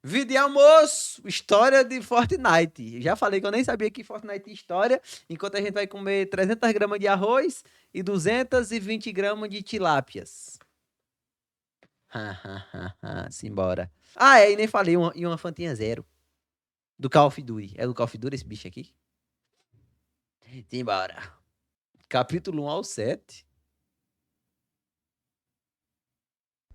Vídeo de almoço, história de Fortnite. Já falei que eu nem sabia que Fortnite tinha história, enquanto a gente vai comer 300 gramas de arroz e 220 gramas de tilápias. Simbora. Ah, e nem falei, uma fantinha zero. Do Call of Duty. É do Call of Duty esse bicho aqui? Simbora. Capítulo 1 ao 7.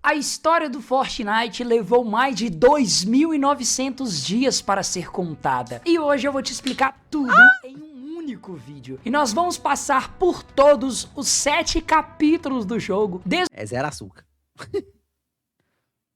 A história do Fortnite levou mais de 2.900 dias para ser contada. E hoje eu vou te explicar tudo em um único vídeo. E nós vamos passar por todos os 7 capítulos do jogo, É zero açúcar.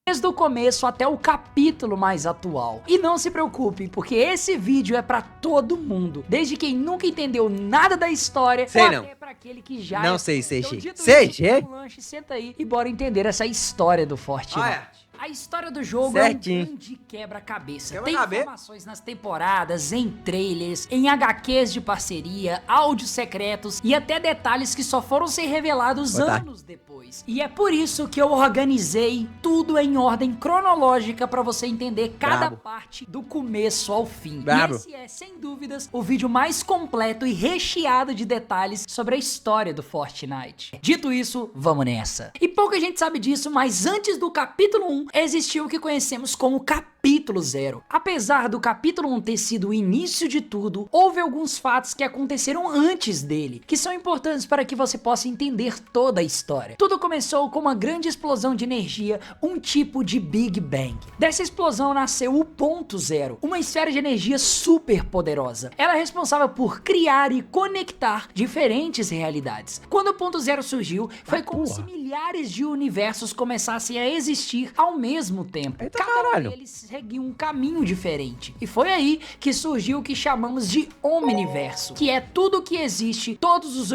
desde o começo até o capítulo mais atual. E não se preocupe, porque esse vídeo é pra todo mundo, desde quem nunca entendeu nada da história, Sei ou não. até pra aquele que já Não é sei, fã. sei, Então, sei. dito Sei, isso, sei. pega um lanche, senta aí e bora entender essa história do Fortnite. Olha. A história do jogo Certinho. é um grande quebra-cabeça. Tem Quebra-cabeça? informações nas temporadas, em trailers, em HQs de parceria, áudios secretos e até detalhes que só foram ser revelados Boa tarde. anos depois. E é por isso que eu organizei tudo em ordem cronológica pra você entender cada Brabo. parte do começo ao fim. Brabo. E esse é, sem dúvidas, o vídeo mais completo e recheado de detalhes sobre a história do Fortnite. Dito isso, vamos nessa. E pouca gente sabe disso, mas antes do capítulo 1, existiu o que conhecemos como capítulo 0. Apesar do capítulo 1 ter sido o início de tudo, houve alguns fatos que aconteceram antes dele, que são importantes para que você possa entender toda a história. Tudo começou com uma grande explosão de energia, um tipo de Big Bang. Dessa explosão nasceu o ponto 0, uma esfera de energia super poderosa. Ela é responsável por criar e conectar diferentes realidades. Quando o ponto 0 surgiu, foi como se milhares de universos começassem a existir ao mesmo tempo. Eita, Cada um caralho. deles seguia um caminho diferente. E foi aí que surgiu o que chamamos de Omniverso, que é tudo que existe, todos os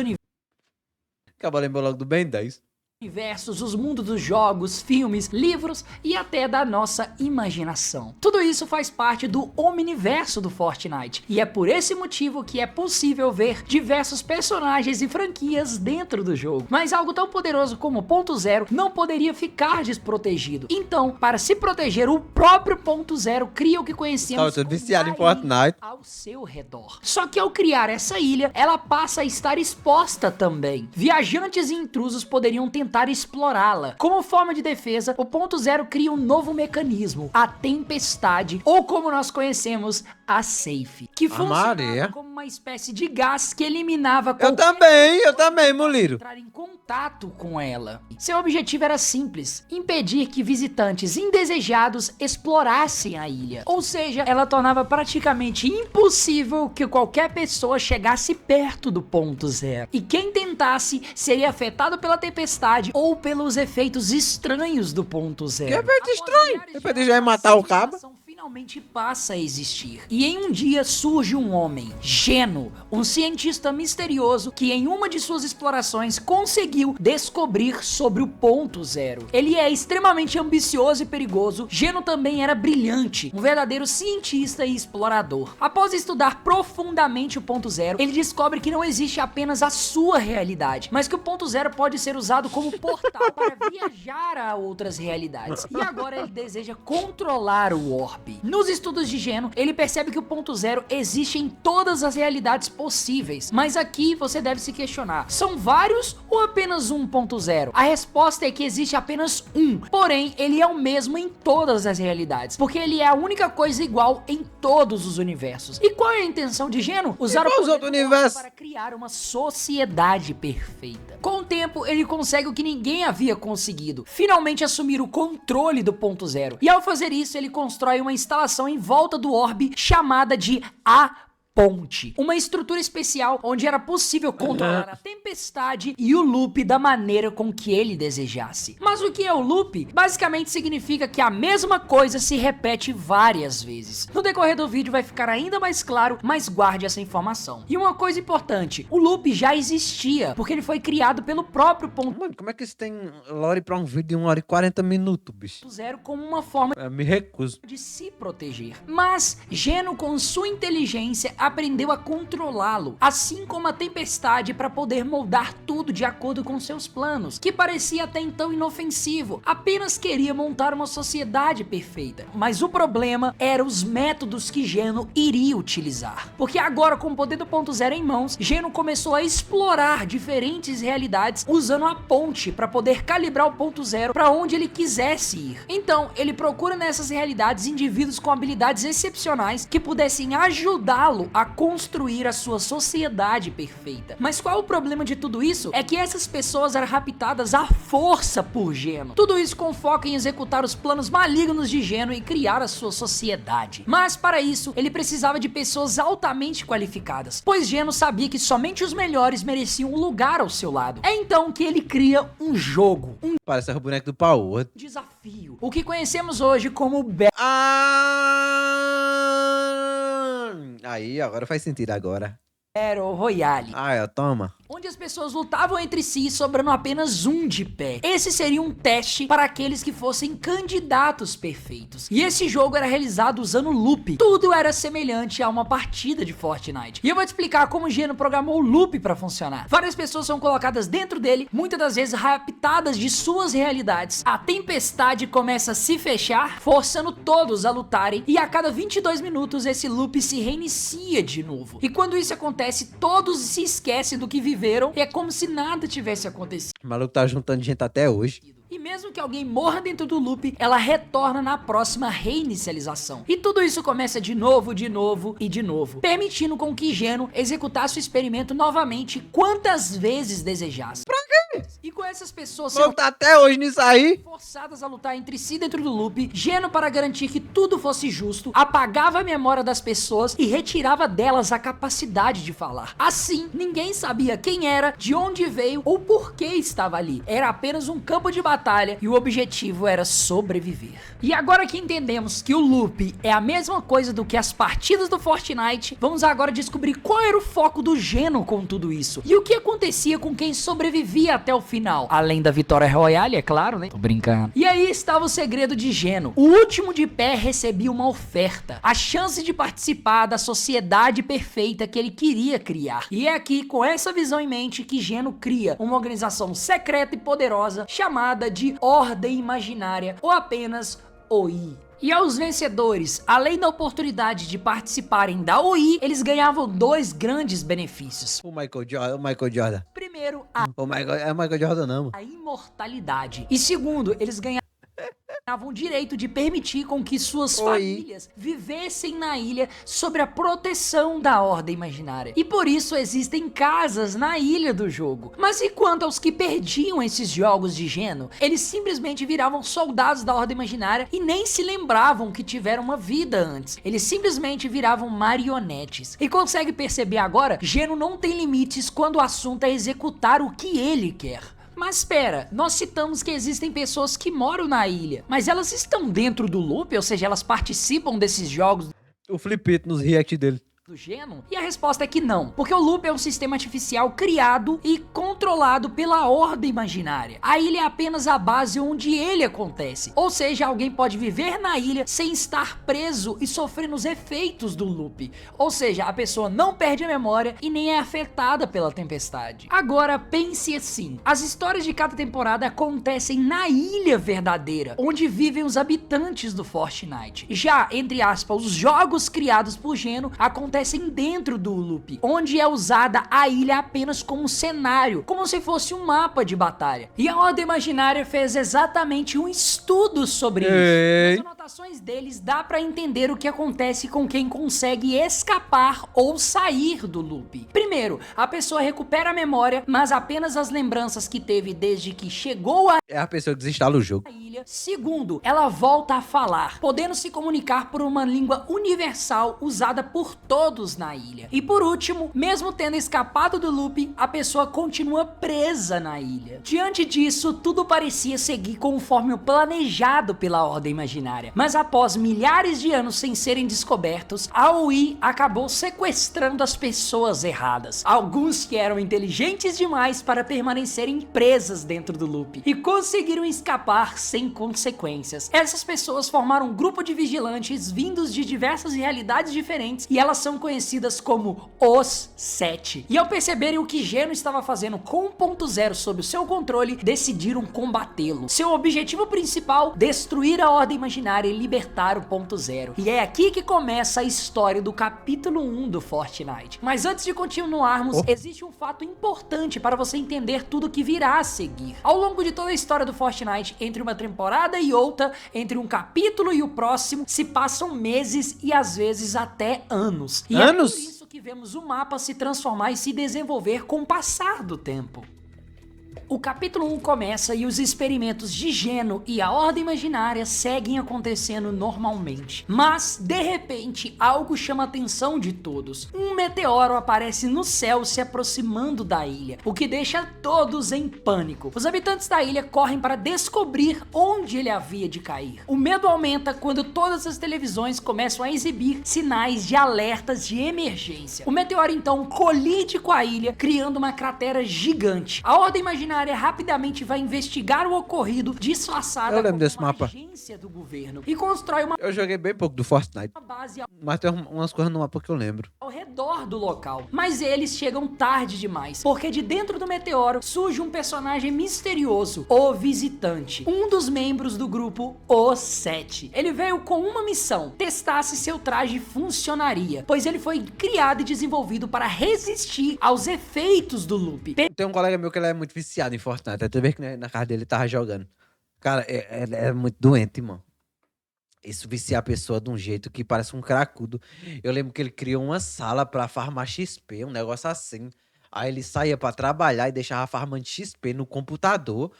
Acabou lembrando logo do Ben 10. universos, os mundos dos jogos, filmes, livros e até da nossa imaginação. Tudo isso faz parte do Omniverso do Fortnite, e é por esse motivo que é possível ver diversos personagens e franquias dentro do jogo. Mas algo tão poderoso como o ponto 0 não poderia ficar desprotegido. Então, para se proteger, o próprio ponto 0 cria o que conhecemos Eu tô como viciado em uma ilha Fortnite. ao seu redor. Só que ao criar essa ilha, ela passa a estar exposta também. Viajantes e intrusos poderiam tentar explorá-la. Como forma de defesa, o ponto 0 cria um novo mecanismo, a tempestade, ou como nós conhecemos, a Safe, que funcionava Maria. como uma espécie de gás que eliminava Eu qualquer também, Muliro. entrar em contato com ela. Seu objetivo era simples: impedir que visitantes indesejados explorassem a ilha. Ou seja, ela tornava praticamente impossível que qualquer pessoa chegasse perto do ponto 0. E quem tentasse seria afetado pela tempestade ou pelos efeitos estranhos do ponto 0. Que efeito estranho? De repente já ia matar o cabo. Finalmente passa a existir. E em um dia surge um homem, Geno, um cientista misterioso que em uma de suas explorações conseguiu descobrir sobre o ponto 0. Ele é extremamente ambicioso e perigoso. Geno também era brilhante, um verdadeiro cientista e explorador. Após estudar profundamente o ponto 0, ele descobre que não existe apenas a sua realidade, mas que o ponto 0 pode ser usado como portal para viajar a outras realidades. E agora ele deseja controlar o Orb. Nos estudos de Geno, ele percebe que o ponto 0 existe em todas as realidades possíveis. Mas aqui você deve se questionar: são vários ou apenas um ponto 0? A resposta é que existe apenas um, porém ele é o mesmo em todas as realidades, porque ele é a única coisa igual em todos os universos. E qual é a intenção de Geno? Usar o qual os poder outros do Orb universos? para criar uma sociedade perfeita. Com o tempo, ele consegue o que ninguém havia conseguido: finalmente assumir o controle do ponto 0. E ao fazer isso, ele constrói uma instalação em volta do orbe chamada de A Ponte, uma estrutura especial onde era possível controlar a tempestade e o loop da maneira com que ele desejasse. Mas o que é o loop? Basicamente significa que a mesma coisa se repete várias vezes. No decorrer do vídeo vai ficar ainda mais claro, mas guarde essa informação. E uma coisa importante: o loop já existia, porque ele foi criado pelo próprio ponto Mano, como é que isso tem lore pra um vídeo de 1 hora e 40 minutos, bicho? 0 como uma forma Eu me recuso. de se proteger. Mas Geno, com sua inteligência, aprendeu a controlá-lo, assim como a tempestade, para poder moldar tudo de acordo com seus planos, que parecia até então inofensivo, apenas queria montar uma sociedade perfeita. Mas o problema eram os métodos que Geno iria utilizar, porque agora, com o poder do ponto zero em mãos, Geno começou a explorar diferentes realidades usando a ponte para poder calibrar o ponto zero para onde ele quisesse ir. Então ele procura nessas realidades indivíduos com habilidades excepcionais que pudessem ajudá-lo a construir a sua sociedade perfeita. Mas qual o problema de tudo isso? É que essas pessoas eram raptadas à força por Geno. Tudo isso com foco em executar os planos malignos de Geno e criar a sua sociedade. Mas para isso, ele precisava de pessoas altamente qualificadas, pois Geno sabia que somente os melhores mereciam um lugar ao seu lado. É então que ele cria um jogo, um Parece o boneco do Power. desafio, o que conhecemos hoje como Aí, agora faz sentido agora. Battle Royale, Toma. onde as pessoas lutavam entre si, sobrando apenas um de pé. Esse seria um teste para aqueles que fossem candidatos perfeitos. E esse jogo era realizado usando loop. Tudo era semelhante a uma partida de Fortnite. E eu vou te explicar como o Geno programou o loop para funcionar. Várias pessoas são colocadas dentro dele, muitas das vezes raptadas de suas realidades. A tempestade começa a se fechar, forçando todos a lutarem, e a cada 22 minutos esse loop se reinicia de novo. E quando isso acontece, todos se esquecem do que viveram, e é como se nada tivesse acontecido. O maluco tá juntando gente até hoje. E mesmo que alguém morra dentro do loop, ela retorna na próxima reinicialização. E tudo isso começa de novo, de novo e de novo, permitindo com que Geno executasse o experimento novamente quantas vezes desejasse. Pra quê? E com essas pessoas Vamos tá até hoje nisso aí. forçadas a lutar entre si dentro do loop, Geno, para garantir que tudo fosse justo, apagava a memória das pessoas e retirava delas a capacidade de falar. Assim, ninguém sabia quem era, de onde veio ou por que estava ali. Era apenas um campo de batalha e o objetivo era sobreviver. E agora que entendemos que o loop é a mesma coisa do que as partidas do Fortnite, vamos agora descobrir qual era o foco do Geno com tudo isso e o que acontecia com quem sobrevivia até o final. Além da vitória royale, é claro, né? Tô brincando. E aí estava o segredo de Geno. O último de pé recebia uma oferta, a chance de participar da sociedade perfeita que ele queria criar. E é aqui, com essa visão em mente, que Geno cria uma organização secreta e poderosa chamada de Ordem Imaginária, ou apenas OI. E aos vencedores, além da oportunidade de participarem da OI, eles ganhavam dois grandes benefícios. O Michael Jordan. Primeiro, O Michael Jordan não. a imortalidade. E segundo, eles ganhavam o direito de permitir com que suas famílias vivessem na ilha sob a proteção da Ordem Imaginária. E por isso existem casas na ilha do jogo. Mas e quanto aos que perdiam esses jogos de Geno? Eles simplesmente viravam soldados da Ordem Imaginária e nem se lembravam que tiveram uma vida antes. Eles simplesmente viravam marionetes. E consegue perceber agora? Geno não tem limites quando o assunto é executar o que ele quer. Mas espera, nós citamos que existem pessoas que moram na ilha, mas elas estão dentro do loop, ou seja, elas participam desses jogos O Flipito nos react dele. do Geno? E a resposta é que não, porque o loop é um sistema artificial criado e controlado pela Ordem Imaginária. A ilha é apenas a base onde ele acontece, ou seja, alguém pode viver na ilha sem estar preso e sofrendo os efeitos do loop, ou seja, a pessoa não perde a memória e nem é afetada pela tempestade. Agora pense assim, as histórias de cada temporada acontecem na ilha verdadeira, onde vivem os habitantes do Fortnite. Já, entre aspas, os jogos criados por Geno acontecem dentro do loop, onde é usada a ilha apenas como cenário, como se fosse um mapa de batalha. E a Ordem Imaginária fez exatamente um estudo sobre isso. Nas anotações deles dá pra entender o que acontece com quem consegue escapar ou sair do loop. Primeiro, a pessoa recupera a memória, mas apenas as lembranças que teve desde que chegou a É a pessoa que desinstala o jogo. ilha. Segundo, ela volta a falar, podendo se comunicar por uma língua universal usada por todos na ilha. E por último, mesmo tendo escapado do loop, a pessoa continua presa na ilha. Diante disso, tudo parecia seguir conforme o planejado pela Ordem Imaginária. Mas após milhares de anos sem serem descobertos, a OI acabou sequestrando as pessoas erradas. camadas. Alguns que eram inteligentes demais para permanecerem presas dentro do loop e conseguiram escapar sem consequências. Essas pessoas formaram um grupo de vigilantes vindos de diversas realidades diferentes e elas são conhecidas como os Sete. E ao perceberem o que Geno estava fazendo com o ponto zero sob o seu controle, decidiram combatê-lo. Seu objetivo principal, destruir a Ordem Imaginária e libertar o ponto zero. E é aqui que começa a história do capítulo 1 do Fortnite. Mas antes de continuarmos, existe um fato importante para você entender tudo que virá a seguir. Ao longo de toda a história do Fortnite, entre uma temporada e outra, entre um capítulo e o próximo, se passam meses e às vezes até anos. E é por isso que vemos o mapa se transformar e se desenvolver com o passar do tempo. O capítulo 1 começa e os experimentos de Geno e a Ordem Imaginária seguem acontecendo normalmente. Mas, de repente, algo chama a atenção de todos. Um meteoro aparece no céu se aproximando da ilha, o que deixa todos em pânico. Os habitantes da ilha correm para descobrir onde ele havia de cair. O medo aumenta quando todas as televisões começam a exibir sinais de alertas de emergência. O meteoro então colide com a ilha, criando uma cratera gigante. A Ordem Imaginária rapidamente vai investigar o ocorrido, disfarçada como uma agência do governo, e constrói uma... Eu joguei bem pouco do Fortnite, base mas tem umas coisas no mapa que eu lembro. Ao redor do local. Mas eles chegam tarde demais, porque de dentro do meteoro surge um personagem misterioso, o Visitante, um dos membros do grupo Os Sete. Ele veio com uma missão: testar se seu traje funcionaria, pois ele foi criado e desenvolvido para resistir aos efeitos do loop. Tem um colega meu que ele é muito viciado em Fortnite, até ver que na casa dele tava jogando. Cara, é muito doente, mano. Isso vicia a pessoa de um jeito que parece um cracudo. Eu lembro que ele criou uma sala pra farmar XP, um negócio assim. Aí ele saía pra trabalhar e deixava farmando XP no computador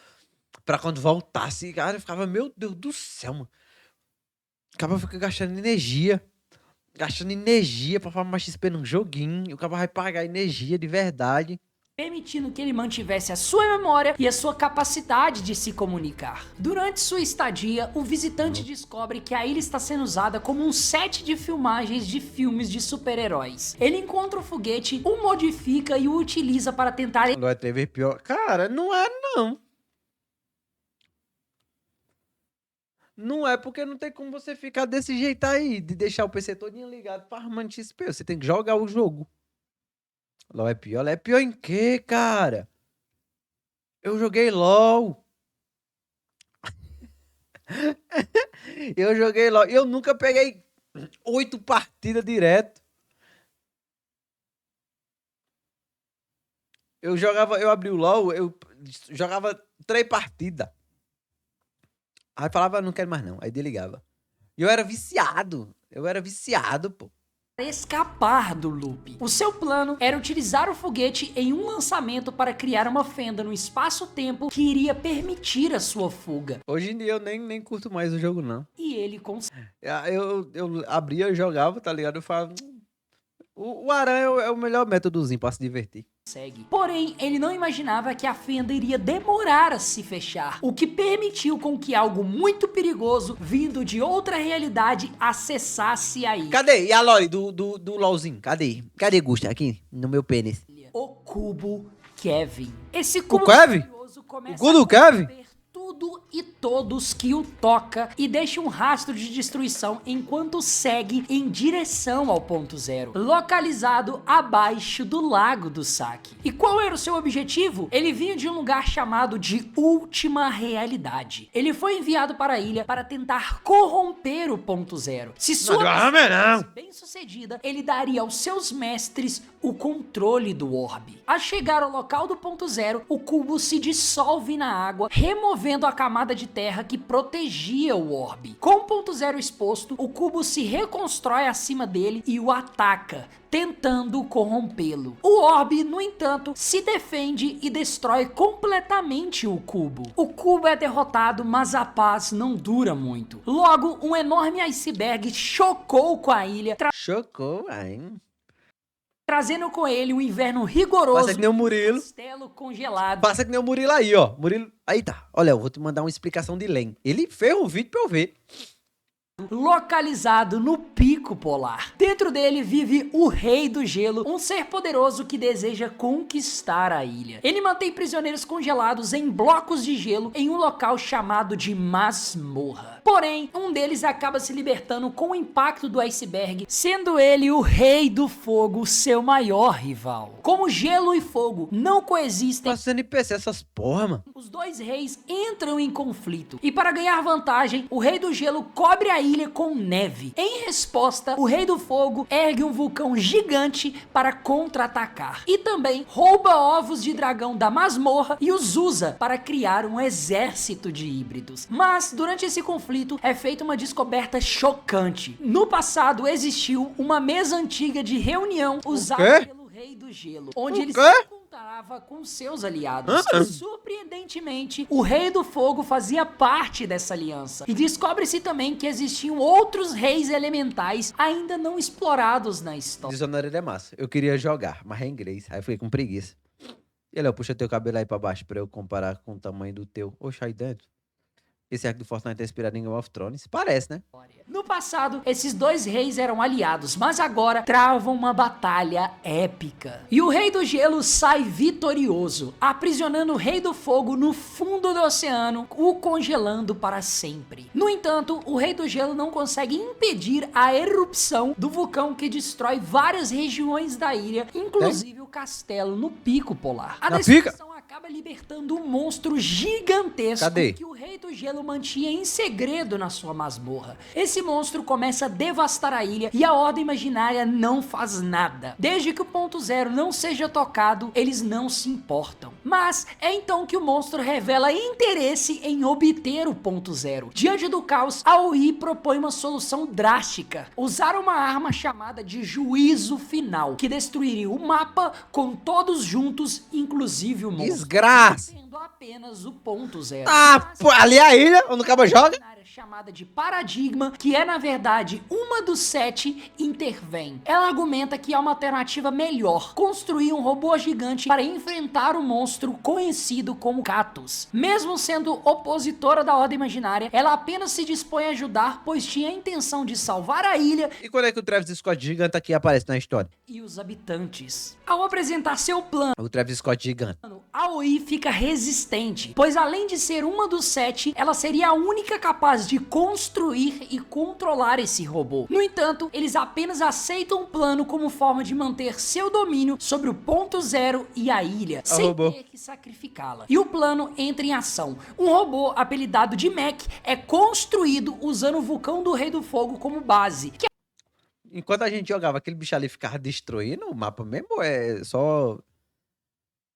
pra quando voltasse. Cara, eu ficava, meu Deus do céu, mano. Acaba ficando gastando energia. Gastando energia pra farmar XP num joguinho. O cara vai pagar energia de verdade, permitindo que ele mantivesse a sua memória e a sua capacidade de se comunicar. Durante sua estadia, o Visitante descobre que a ilha está sendo usada como um set de filmagens de filmes de super-heróis. Ele encontra o foguete, o modifica e o utiliza para tentar... Vai ter pior. Cara, não é não. Não é porque não tem como você ficar desse jeito aí, de deixar o PC todinho ligado farmando XP. Você tem que jogar o jogo. LOL é pior? É pior em quê, cara? Eu joguei LOL. Eu joguei LOL. Eu nunca peguei 8 partidas direto. Eu abri o LOL, eu jogava 3 partidas. Aí falava, não quero mais não. Aí desligava. E eu era viciado, pô. Escapar do loop. O seu plano era utilizar o foguete em um lançamento para criar uma fenda no espaço-tempo que iria permitir a sua fuga. Hoje em dia eu nem curto mais o jogo, não. E ele consegue. Eu abria e jogava, tá ligado? Eu falava... O Aranha é o melhor métodozinho pra se divertir. Porém, ele não imaginava que a fenda iria demorar a se fechar, o que permitiu com que algo muito perigoso, vindo de outra realidade, acessasse a ilha. Cadê? E a Lore do LOLzinho? Cadê? Cadê Gusta? Aqui, no meu pênis. O cubo Kevin. Esse cubo misterioso começa a Kevin? tudo e todos que o toca e deixa um rastro de destruição enquanto segue em direção ao ponto zero, localizado abaixo do Lago do Saque. E qual era o seu objetivo? Ele vinha de um lugar chamado de Última Realidade. Ele foi enviado para a ilha para tentar corromper o ponto zero. Se sua missão fosse bem sucedida, ele daria aos seus mestres o controle do orbe. A chegar ao local do ponto zero, o cubo se dissolve na água, removendo a camada de terra que protegia o orbe. Com o ponto zero exposto, o cubo se reconstrói acima dele e o ataca, tentando corrompê-lo. O orbe, no entanto, se defende e destrói completamente o cubo. O cubo é derrotado, mas a paz não dura muito. Logo, um enorme iceberg chocou com a ilha. Chocou, hein? Trazendo com ele um inverno rigoroso. Passa que nem o Murilo. Castelo congelado. Passa que nem o Murilo aí, ó. Murilo. Aí tá. Olha, eu vou te mandar uma explicação de Len. Ele fez um vídeo pra eu ver. localizado no Pico Polar. Dentro dele vive o Rei do Gelo, um ser poderoso que deseja conquistar a ilha. Ele mantém prisioneiros congelados em blocos de gelo em um local chamado de masmorra. Porém, um deles acaba se libertando com o impacto do iceberg, sendo ele o Rei do Fogo, seu maior rival. Como gelo e fogo não coexistem, Passa NPC essas porra, mano. os dois reis entram em conflito e, para ganhar vantagem, o Rei do Gelo cobre a ilha com neve. Em resposta, o Rei do Fogo ergue um vulcão gigante para contra-atacar e também rouba ovos de dragão da masmorra e os usa para criar um exército de híbridos. Mas durante esse conflito é feita uma descoberta chocante. No passado existiu uma mesa antiga de reunião usada pelo Rei do Gelo, onde ele se encontrava com seus aliados. E, surpreendentemente, o Rei do Fogo fazia parte dessa aliança. E descobre-se também que existiam outros reis elementais ainda não explorados na história. Dishonored é massa. Eu queria jogar, mas é em inglês. Aí eu fiquei com preguiça. E Léo, puxa teu cabelo aí pra baixo pra eu comparar com o tamanho do teu. Oxa, aí dentro. Esse arco do Fortnite é inspirado em Game of Thrones. Parece, né? No passado, esses dois reis eram aliados, mas agora travam uma batalha épica. E o Rei do Gelo sai vitorioso, aprisionando o Rei do Fogo no fundo do oceano, o congelando para sempre. No entanto, o Rei do Gelo não consegue impedir a erupção do vulcão que destrói várias regiões da ilha, inclusive o castelo no Pico Polar. A destruição acaba libertando um monstro gigantesco que o Rei do Gelo mantinha em segredo na sua masmorra. Esse monstro começa a devastar a ilha e a Ordem Imaginária não faz nada. Desde que o ponto zero não seja tocado, eles não se importam. Mas é então que o monstro revela interesse em obter o ponto zero. Diante do caos, a OI propõe uma solução drástica: usar uma arma chamada de Juízo Final, que destruiria o mapa com todos juntos, inclusive o monstro. Desgraça! Apenas o ponto zero. Pô, ali é a ilha onde o cabo joga? Chamada de Paradigma, que é na verdade uma dos 7, intervém. Ela argumenta que há uma alternativa melhor: construir um robô gigante para enfrentar o monstro conhecido como Catus. Mesmo sendo opositora da Ordem Imaginária, ela apenas se dispõe a ajudar, pois tinha a intenção de salvar a ilha. E quando é que o Travis Scott gigante aqui aparece na história? E os habitantes. Ao apresentar seu plano, o Travis Scott gigante, a OI fica resistente, pois além de ser uma dos 7, ela seria a única capaz de construir e controlar esse robô. No entanto, eles apenas aceitam o plano como forma de manter seu domínio sobre o ponto zero e a ilha, sem ter que sacrificá-la. E o plano entra em ação. Um robô apelidado de Mac é construído usando o vulcão do Rei do Fogo como base. Enquanto a gente jogava, aquele bicho ali ficava destruindo o mapa mesmo, ou é só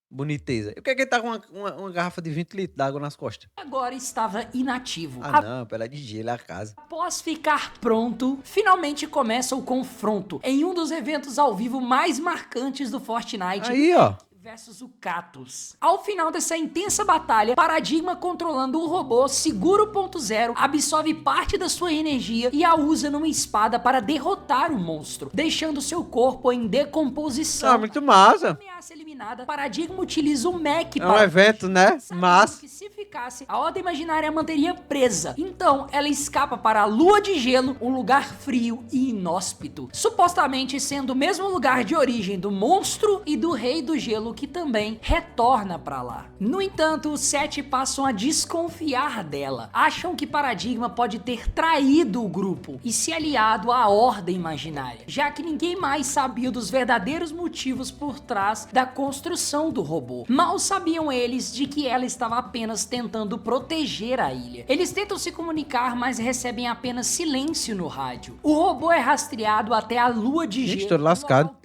boniteza? Por que ele tá com uma garrafa de 20 litros d'água nas costas? Agora estava inativo. Não, pela de gelo é a casa. Após ficar pronto, finalmente começa o confronto em um dos eventos ao vivo mais marcantes do Fortnite. Aí, ó. Versus o Catus. Ao final dessa intensa batalha, Paradigma, controlando o robô, segura o ponto zero, absorve parte da sua energia e a usa numa espada para derrotar o monstro, deixando seu corpo em decomposição. Muito massa. Ameaça eliminada, Paradigma utiliza o Mac para um evento, né? Mas que se ficasse, a Ordem Imaginária manteria presa. Então, ela escapa para a Lua de Gelo, um lugar frio e inóspito, supostamente sendo o mesmo lugar de origem do monstro e do Rei do Gelo, que também retorna pra lá. No entanto, os 7 passam a desconfiar dela. Acham que Paradigma pode ter traído o grupo e se aliado à Ordem Imaginária, já que ninguém mais sabia dos verdadeiros motivos por trás da construção do robô. Mal sabiam eles de que ela estava apenas tentando proteger a ilha. Eles tentam se comunicar, mas recebem apenas silêncio no rádio. O robô é rastreado até a Lua de Gelo. Estou lascado.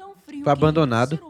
Foi abandonado.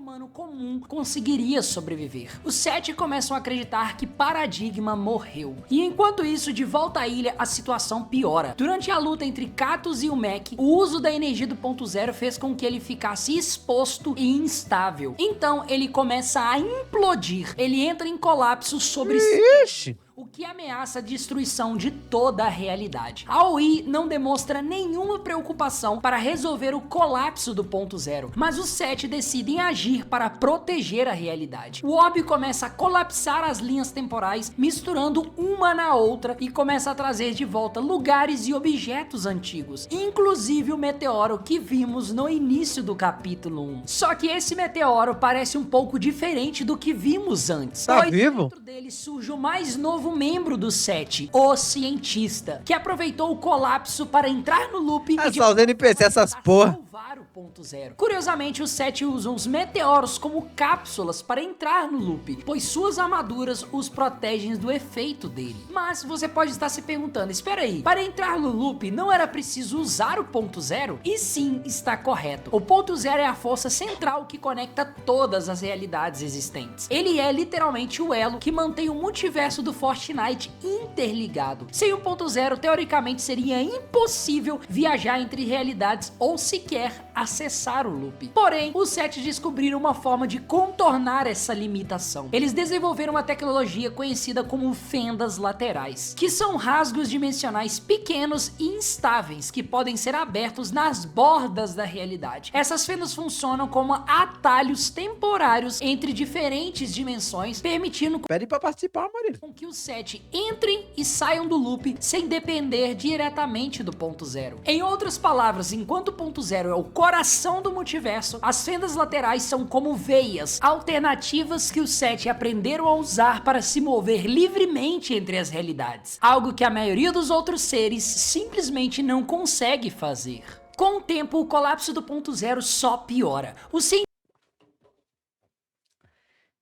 Conseguiria sobreviver. Os 7 começam a acreditar que Paradigma morreu. E enquanto isso, de volta à ilha, a situação piora. Durante a luta entre Catus e o Mac, o uso da energia do ponto zero fez com que ele ficasse exposto e instável. Então ele começa a implodir. Ele entra em colapso sobre si. o que ameaça a destruição de toda a realidade. A OI não demonstra nenhuma preocupação para resolver o colapso do ponto zero, mas os 7 decidem agir para proteger a realidade. O orbe começa a colapsar as linhas temporais, misturando uma na outra, e começa a trazer de volta lugares e objetos antigos, inclusive o meteoro que vimos no início do capítulo 1. Só que esse meteoro parece um pouco diferente do que vimos antes. Tá vivo? Dentro dele surge o mais novo membro do 7, o cientista, que aproveitou o colapso para entrar no loop e Só os NPC, essas porra. salvar o ponto zero. Curiosamente, os 7 usam os meteoros como cápsulas para entrar no loop, pois suas armaduras os protegem do efeito dele. Mas você pode estar se perguntando, espera aí, para entrar no loop não era preciso usar o ponto zero? E sim, está correto. O ponto zero é a força central que conecta todas as realidades existentes. Ele é literalmente o elo que mantém o multiverso do Fortnite interligado. Sem o ponto zero, teoricamente seria impossível viajar entre realidades ou sequer acessar o loop. Porém, os 7 descobriram uma forma de contornar essa limitação. Eles desenvolveram uma tecnologia conhecida como fendas laterais, que são rasgos dimensionais pequenos e instáveis que podem ser abertos nas bordas da realidade. Essas fendas funcionam como atalhos temporários entre diferentes dimensões, permitindo Pede pra participar, Marília. com que os 7 entrem e saiam do loop sem depender diretamente do ponto zero. Em outras palavras, enquanto o ponto zero é o coração do multiverso, as fendas laterais são como veias alternativas que os 7 aprenderam a usar para se mover livremente entre as realidades, algo que a maioria dos outros seres simplesmente não consegue fazer. Com o tempo, o colapso do ponto zero só piora. O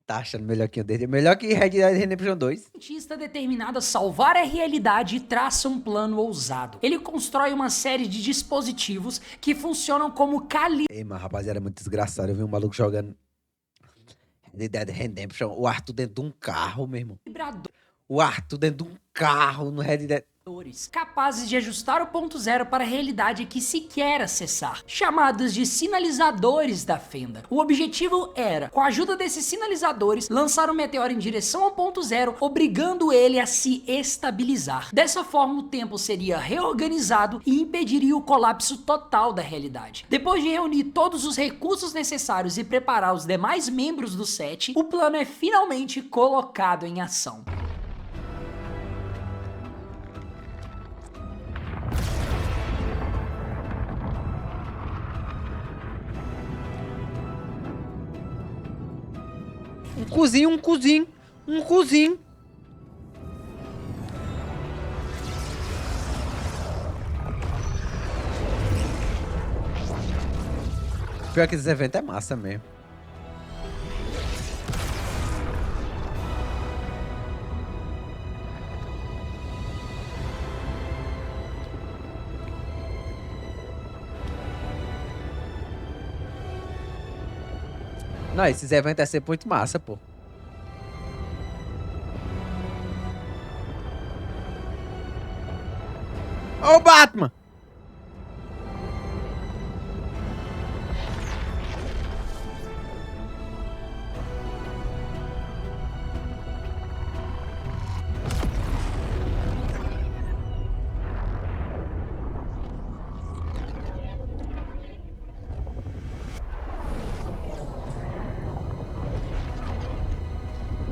Tá achando melhor que o dele? Melhor que Red Dead Redemption 2. cientista determinado a salvar a realidade traça um plano ousado. Ele constrói uma série de dispositivos que funcionam como Ei, mas rapaziada, é muito desgraçado. Eu vi um maluco jogando Red Dead Redemption. O Arthur dentro de um carro, meu irmão. calibradores O Arthur dentro de um carro no Red Dead. capazes de ajustar o ponto zero para a realidade que se quer acessar, chamados de sinalizadores da fenda. O objetivo era, com a ajuda desses sinalizadores, lançar um meteoro em direção ao ponto zero, obrigando ele a se estabilizar. Dessa forma, o tempo seria reorganizado e impediria o colapso total da realidade. Depois de reunir todos os recursos necessários e preparar os demais membros do 7, o plano é finalmente colocado em ação. Um cozinho. Pior que esse evento é massa mesmo. Não, esses eventos é sempre muito massa, pô. Ô, Batman!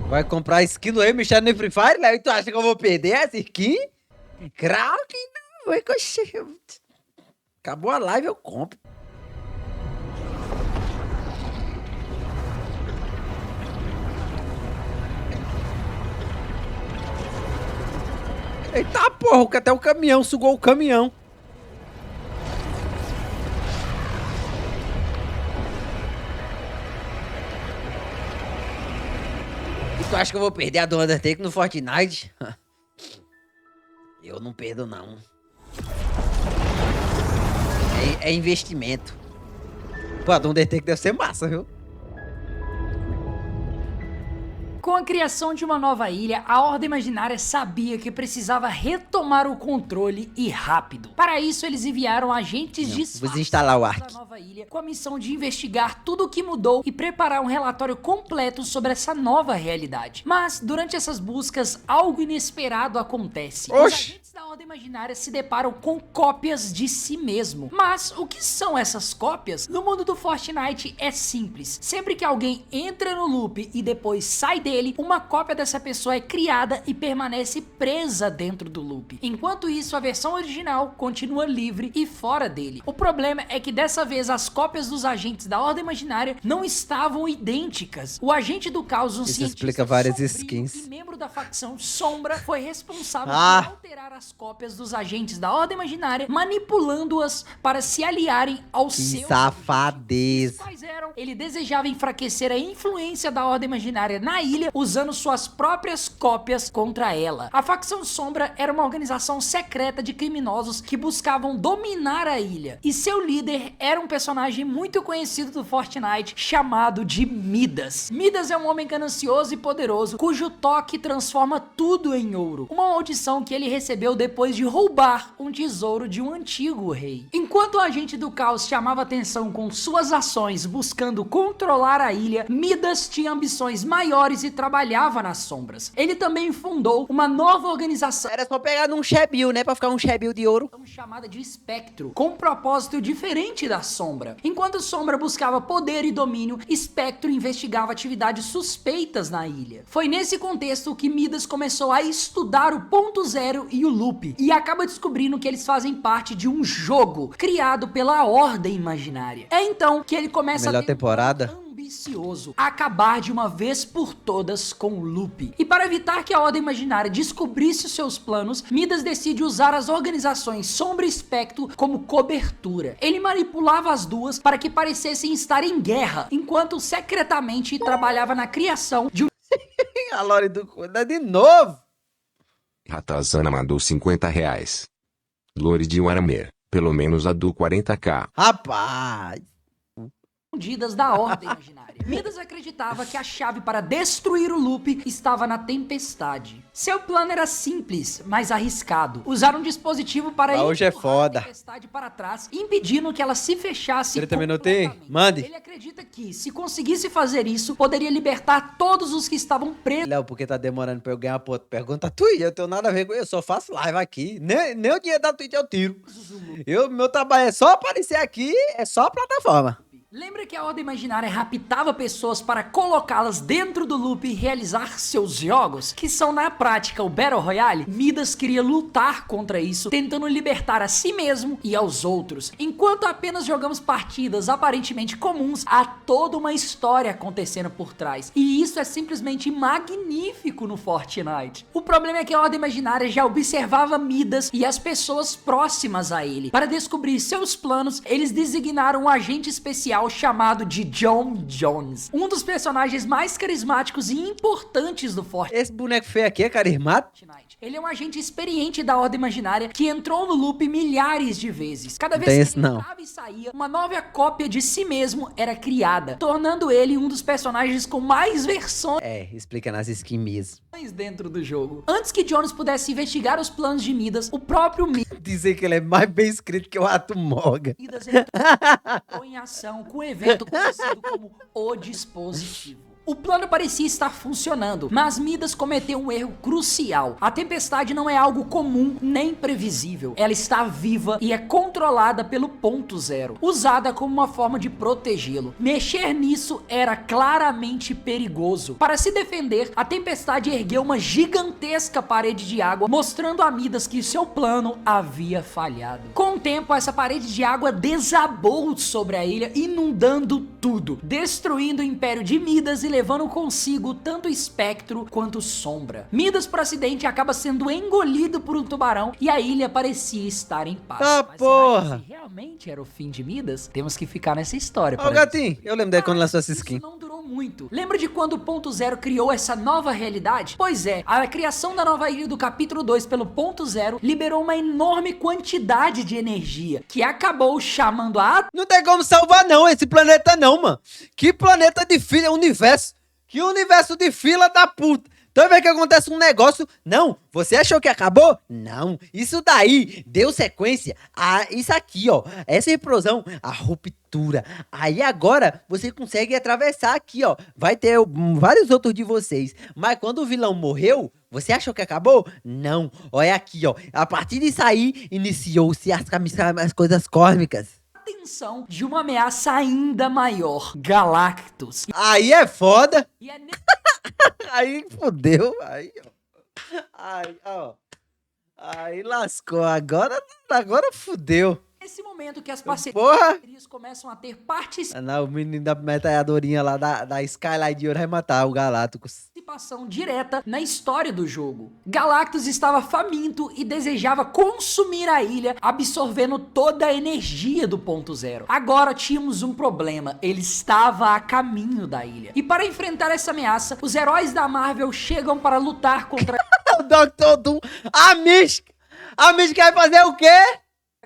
Vai comprar skin no mexendo no Free Fire, Léo? E tu acha que eu vou perder essa skin? Claro que não, é que acabou a live, eu compro. Eita porra, até o caminhão sugou o caminhão. Tu acha que eu vou perder a do Undertaker no Fortnite? Eu não perdo, não. É investimento. Pô, a do Undertaker deve ser massa, viu? Com a criação de uma nova ilha, a Ordem Imaginária sabia que precisava retomar o controle e rápido. Para isso, eles enviaram agentes vou instalar o disfarçados Ark. da nova ilha com a missão de investigar tudo o que mudou e preparar um relatório completo sobre essa nova realidade. Mas, durante essas buscas, algo inesperado acontece. Os agentes da Ordem Imaginária se deparam com cópias de si mesmo. Mas, o que são essas cópias? No mundo do Fortnite é simples. Sempre que alguém entra no loop e depois sai dele, uma cópia dessa pessoa é criada e permanece presa dentro do loop. Enquanto isso, a versão original continua livre e fora dele. O problema é que dessa vez as cópias dos agentes da Ordem Imaginária não estavam idênticas. O agente do caos, um Isso cientista explica várias sombrio skins. e membro da facção Sombra, foi responsável por alterar as cópias dos agentes da Ordem Imaginária, manipulando-as para se aliarem aos Que seus safadeza. quais eram? Ele desejava enfraquecer a influência da Ordem Imaginária na ilha, usando suas próprias cópias contra ela. A facção Sombra era uma organização secreta de criminosos que buscavam dominar a ilha, e seu líder era um personagem muito conhecido do Fortnite, chamado de Midas. Midas é um homem ganancioso e poderoso, cujo toque transforma tudo em ouro, uma maldição que ele recebeu depois de roubar um tesouro de um antigo rei. Enquanto o agente do caos chamava atenção com suas ações buscando controlar a ilha, Midas tinha ambições maiores e trabalhava nas sombras. Ele também fundou uma nova organização Era só pegar num Shebil, né? Pra ficar um Shebil de ouro. chamada de Espectro, com um propósito diferente da Sombra. Enquanto Sombra buscava poder e domínio, Espectro investigava atividades suspeitas na ilha. Foi nesse contexto que Midas começou a estudar o ponto zero e o loop, e acaba descobrindo que eles fazem parte de um jogo criado pela Ordem Imaginária. É então que ele começa Melhor a ter um temporada. plano ambicioso, acabar de uma vez por todas com o loop. E para evitar que a Ordem Imaginária descobrisse os seus planos, Midas decide usar as organizações Sombra e Espectro como cobertura. Ele manipulava as duas para que parecessem estar em guerra, enquanto secretamente trabalhava na criação de um A Lore do Cuida de novo. Ratazana mandou R$50. Lore de Waramer, pelo menos a do 40k. Rapaz. escondidas da Ordem Imaginária. Midas acreditava que a chave para destruir o loop estava na tempestade. Seu plano era simples, mas arriscado. Usar um dispositivo para Hoje é empurrar foda. a tempestade para trás, impedindo que ela se fechasse 30 minutinhos? completamente. Mande. Ele acredita que, se conseguisse fazer isso, poderia libertar todos os que estavam presos. Léo, porque tá demorando pra eu ganhar ponto? Pergunta tu e eu tenho nada a ver com isso. Eu só faço live aqui. Nem o dinheiro da Twitch eu tiro. Meu trabalho é só aparecer aqui, é só a plataforma. Lembra que a Ordem Imaginária raptava pessoas para colocá-las dentro do loop e realizar seus jogos, que são na prática o Battle Royale? Midas queria lutar contra isso, tentando libertar a si mesmo e aos outros. Enquanto apenas jogamos partidas aparentemente comuns, há toda uma história acontecendo por trás. E isso é simplesmente magnífico no Fortnite. O problema é que a Ordem Imaginária já observava Midas e as pessoas próximas a ele. Para descobrir seus planos, eles designaram um agente especial chamado de John Jones, um dos personagens mais carismáticos e importantes do Fortnite. Esse boneco feio aqui é carismático? Ele é um agente experiente da Ordem Imaginária que entrou no loop milhares de vezes. Cada Não vez tem que esse, ele não. entrava e saía, uma nova cópia de si mesmo era criada, tornando ele um dos personagens com mais versões É, explica nas skins mesmo. dentro do jogo. Antes que Jones pudesse investigar os planos de Midas, o próprio Dizer que ele é mais bem escrito que o Ato Morgan. Midas entrou em ação com o evento conhecido como O Dispositivo. O plano parecia estar funcionando, mas Midas cometeu um erro crucial. A tempestade não é algo comum nem previsível. Ela está viva e é controlada pelo ponto zero, usada como uma forma de protegê-lo. Mexer nisso era claramente perigoso. Para se defender, a tempestade ergueu uma gigantesca parede de água, mostrando a Midas que seu plano havia falhado. Com o tempo, essa parede de água desabou sobre a ilha, inundando tudo, destruindo o império de Midas e levando consigo tanto o Espectro quanto Sombra. Midas, por acidente, acaba sendo engolido por um tubarão e a ilha parecia estar em paz. Ah, Mas será porra! que esse realmente era o fim de Midas? Temos que ficar nessa história. Ó, para gatinho, eu lembro dele quando lançou essa isso skin. não durou muito. Lembra de quando o Ponto Zero criou essa nova realidade? Pois é, a criação da nova ilha do capítulo 2 pelo Ponto Zero liberou uma enorme quantidade de energia, que acabou chamando a Não tem como salvar não esse planeta não, mano. Que planeta difícil, é um universo. Que universo de fila da puta. Toda vez que acontece um negócio, não, você achou que acabou? Não, isso daí deu sequência a isso aqui, ó, essa explosão, a ruptura. Aí agora você consegue atravessar aqui, ó, vai ter vários outros de vocês. Mas quando o vilão morreu, você achou que acabou? Não, olha aqui, ó, a partir disso aí iniciou-se as coisas cósmicas. Atenção de uma ameaça ainda maior, Galactus. Aí é foda. E é Aí fodeu, aí, ó. Aí, ó. Aí lascou. Agora fodeu. nesse momento que as Porra! parcerias começam a ter participação Não, o menino da metralhadorinha lá da Skyline de ouro vai matar o Galactus. direta na história do jogo. Galactus estava faminto e desejava consumir a ilha, absorvendo toda a energia do ponto zero. Agora tínhamos um problema, ele estava a caminho da ilha. E para enfrentar essa ameaça, os heróis da Marvel chegam para lutar contra O Dr. Doom, a Mística vai fazer o quê?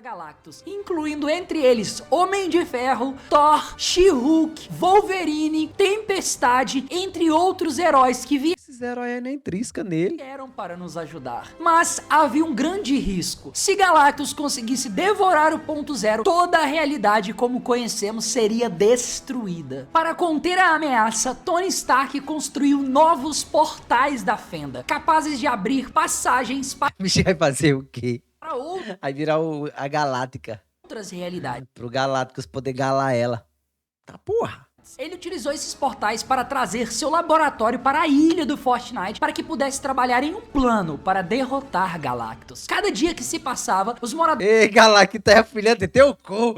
Galactus, incluindo entre eles Homem de Ferro, Thor, She-Hulk, Wolverine, Tempestade, entre outros heróis que Esses heróis nem trisca nele. vieram para nos ajudar. Mas havia um grande risco. Se Galactus conseguisse devorar o ponto zero, toda a realidade como conhecemos seria destruída. Para conter a ameaça, Tony Stark construiu novos portais da Fenda, capazes de abrir passagens A Mística vai fazer o quê? para Vai virar a Galáctica. outras realidades. Pro Galactus poder galar ela. Tá porra. Ele utilizou esses portais para trazer seu laboratório para a ilha do Fortnite para que pudesse trabalhar em um plano para derrotar Galactus. Cada dia que se passava, os moradores Ei, Galacta é filha de teu cu.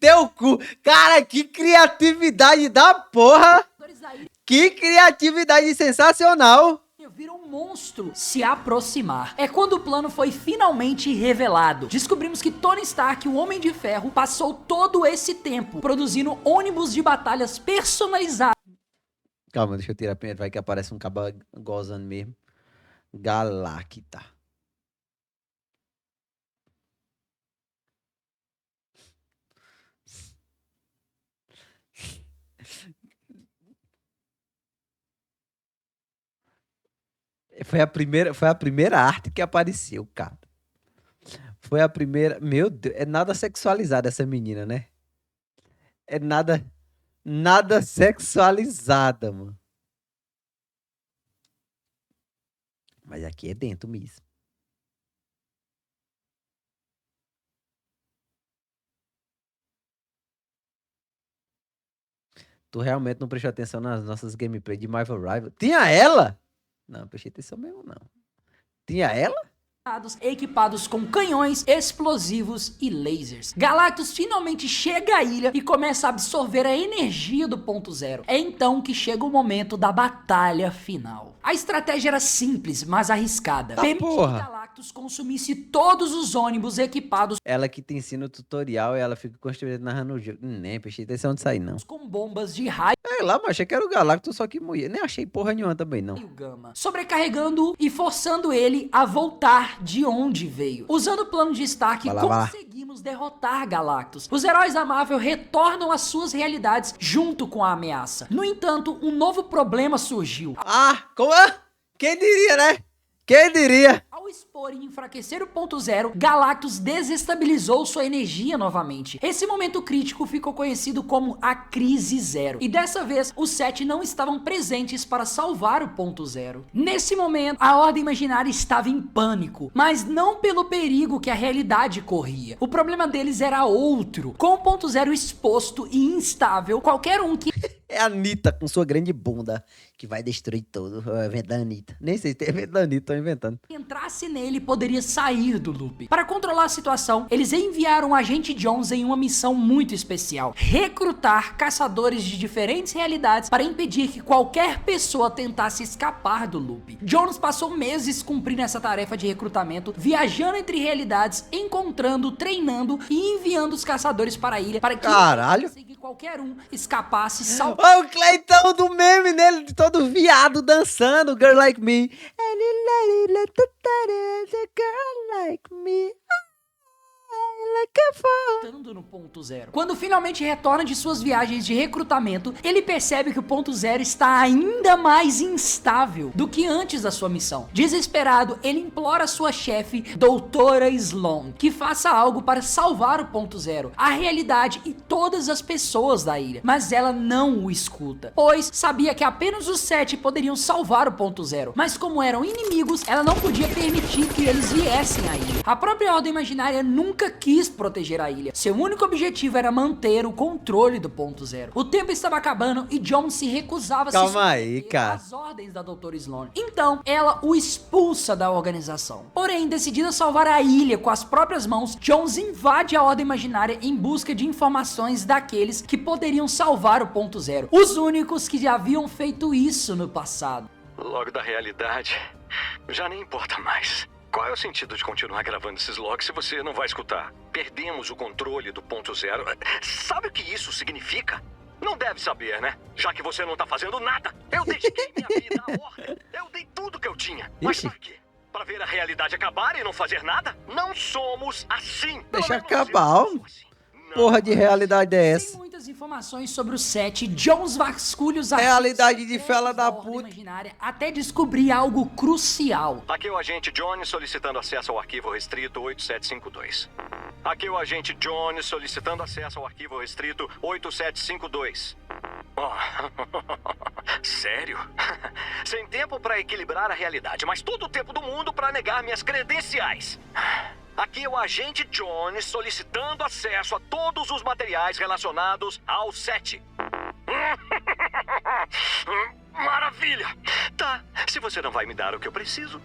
Teu cu. Cara, que criatividade da porra. da ilha Que criatividade sensacional. viram um monstro se aproximar. É quando o plano foi finalmente revelado. Descobrimos que Tony Stark, o Homem de Ferro, passou todo esse tempo produzindo ônibus de batalhas personalizados. Calma, deixa eu tirar primeiro. Vai que aparece um caba gozando mesmo. Galacta. Foi a primeira arte que apareceu, cara. Foi a primeira. Meu Deus, é nada sexualizada essa menina, né? É nada sexualizada, mano. Mas aqui é dentro mesmo. Tu realmente não prestou atenção nas nossas gameplays de Marvel Rival? Tinha ela? Não, prestei atenção mesmo, não. Tinha ela? Equipados com canhões, explosivos e lasers. Galactus finalmente chega à ilha e começa a absorver a energia do ponto zero. É então que chega o momento da batalha final. A estratégia era simples, mas arriscada. Tá, Permitir que porra. Galactus consumisse todos os ônibus equipados Ela que te ensina o tutorial e ela fica construindo narrando o jogo. Nem prestei atenção nisso aí, não. com bombas de raio É lá, mas achei que era o Galactus, só que morria. Nem achei porra nenhuma também, não. gama, sobrecarregando e forçando ele a voltar de onde veio. Usando o plano de Stark, Vai lá. conseguimos derrotar Galactus. Os heróis da Marvel retornam às suas realidades junto com a ameaça. No entanto, um novo problema surgiu. Ah, como é? Quem diria, né? Quem diria? Ao expor e enfraquecer o ponto zero, Galactus desestabilizou sua energia novamente. Esse momento crítico ficou conhecido como a Crise Zero. E dessa vez, os 7 não estavam presentes para salvar o ponto zero. Nesse momento, a Ordem Imaginária estava em pânico, mas não pelo perigo que a realidade corria. O problema deles era outro. Com o ponto zero exposto e instável, qualquer um que É a Anitta com sua grande bunda que vai destruir tudo. É o evento da Anitta. Nem sei se tem evento da Anitta, tô inventando. entrasse nele poderia sair do loop. Para controlar a situação, eles enviaram o agente Jones em uma missão muito especial: recrutar caçadores de diferentes realidades para impedir que qualquer pessoa tentasse escapar do loop. Jones passou meses cumprindo essa tarefa de recrutamento, viajando entre realidades, encontrando, treinando e enviando os caçadores para a ilha para que Caralho. qualquer um escapasse salvo. Olha o Cleitão do meme nele, de todo viado dançando, Girl Like Me. Girl Like Me. voltando no ponto zero. Quando finalmente retorna de suas viagens de recrutamento, ele percebe que o ponto zero está ainda mais instável do que antes da sua missão. Desesperado, ele implora sua chefe, Doutora Sloan, que faça algo para salvar o ponto zero, a realidade e todas as pessoas da ilha. Mas ela não o escuta, pois sabia que apenas os 7 poderiam salvar o ponto zero. Mas como eram inimigos, ela não podia permitir que eles viessem à ilha. A própria Ordem Imaginária nunca quis proteger a ilha. Seu único objetivo era manter o controle do ponto zero. O tempo estava acabando e John se recusava a se submeter às ordens da Doutora Sloan. Então, ela o expulsa da organização. Porém, decidida a salvar a ilha com as próprias mãos, Jones invade a Ordem Imaginária em busca de informações daqueles que poderiam salvar o ponto zero. Os únicos que já haviam feito isso no passado. Log da realidade. Já nem importa mais. Qual é o sentido de continuar gravando esses logs se você não vai escutar? Perdemos o controle do ponto zero. Sabe o que isso significa? Não deve saber, né? Já que você não tá fazendo nada. Eu dediquei minha vida à ordem. Eu dei tudo que eu tinha. Mas para quê? Para ver a realidade acabar e não fazer nada? Não somos assim. Deixa acabar, ó. Porra de realidade é essa? Sem muitas informações sobre o 7, Jones vasculha os realidade de fela da puta. Até descobrir algo crucial. Aqui é o agente Jones solicitando acesso ao arquivo restrito 8752. Aqui é o agente Jones solicitando acesso ao arquivo restrito 8752. Sério? Sem tempo para equilibrar a realidade, mas todo o tempo do mundo para negar minhas credenciais. Aqui é o agente Jones solicitando acesso a todos os materiais relacionados ao 7. Maravilha! Tá, se você não vai me dar o que eu preciso,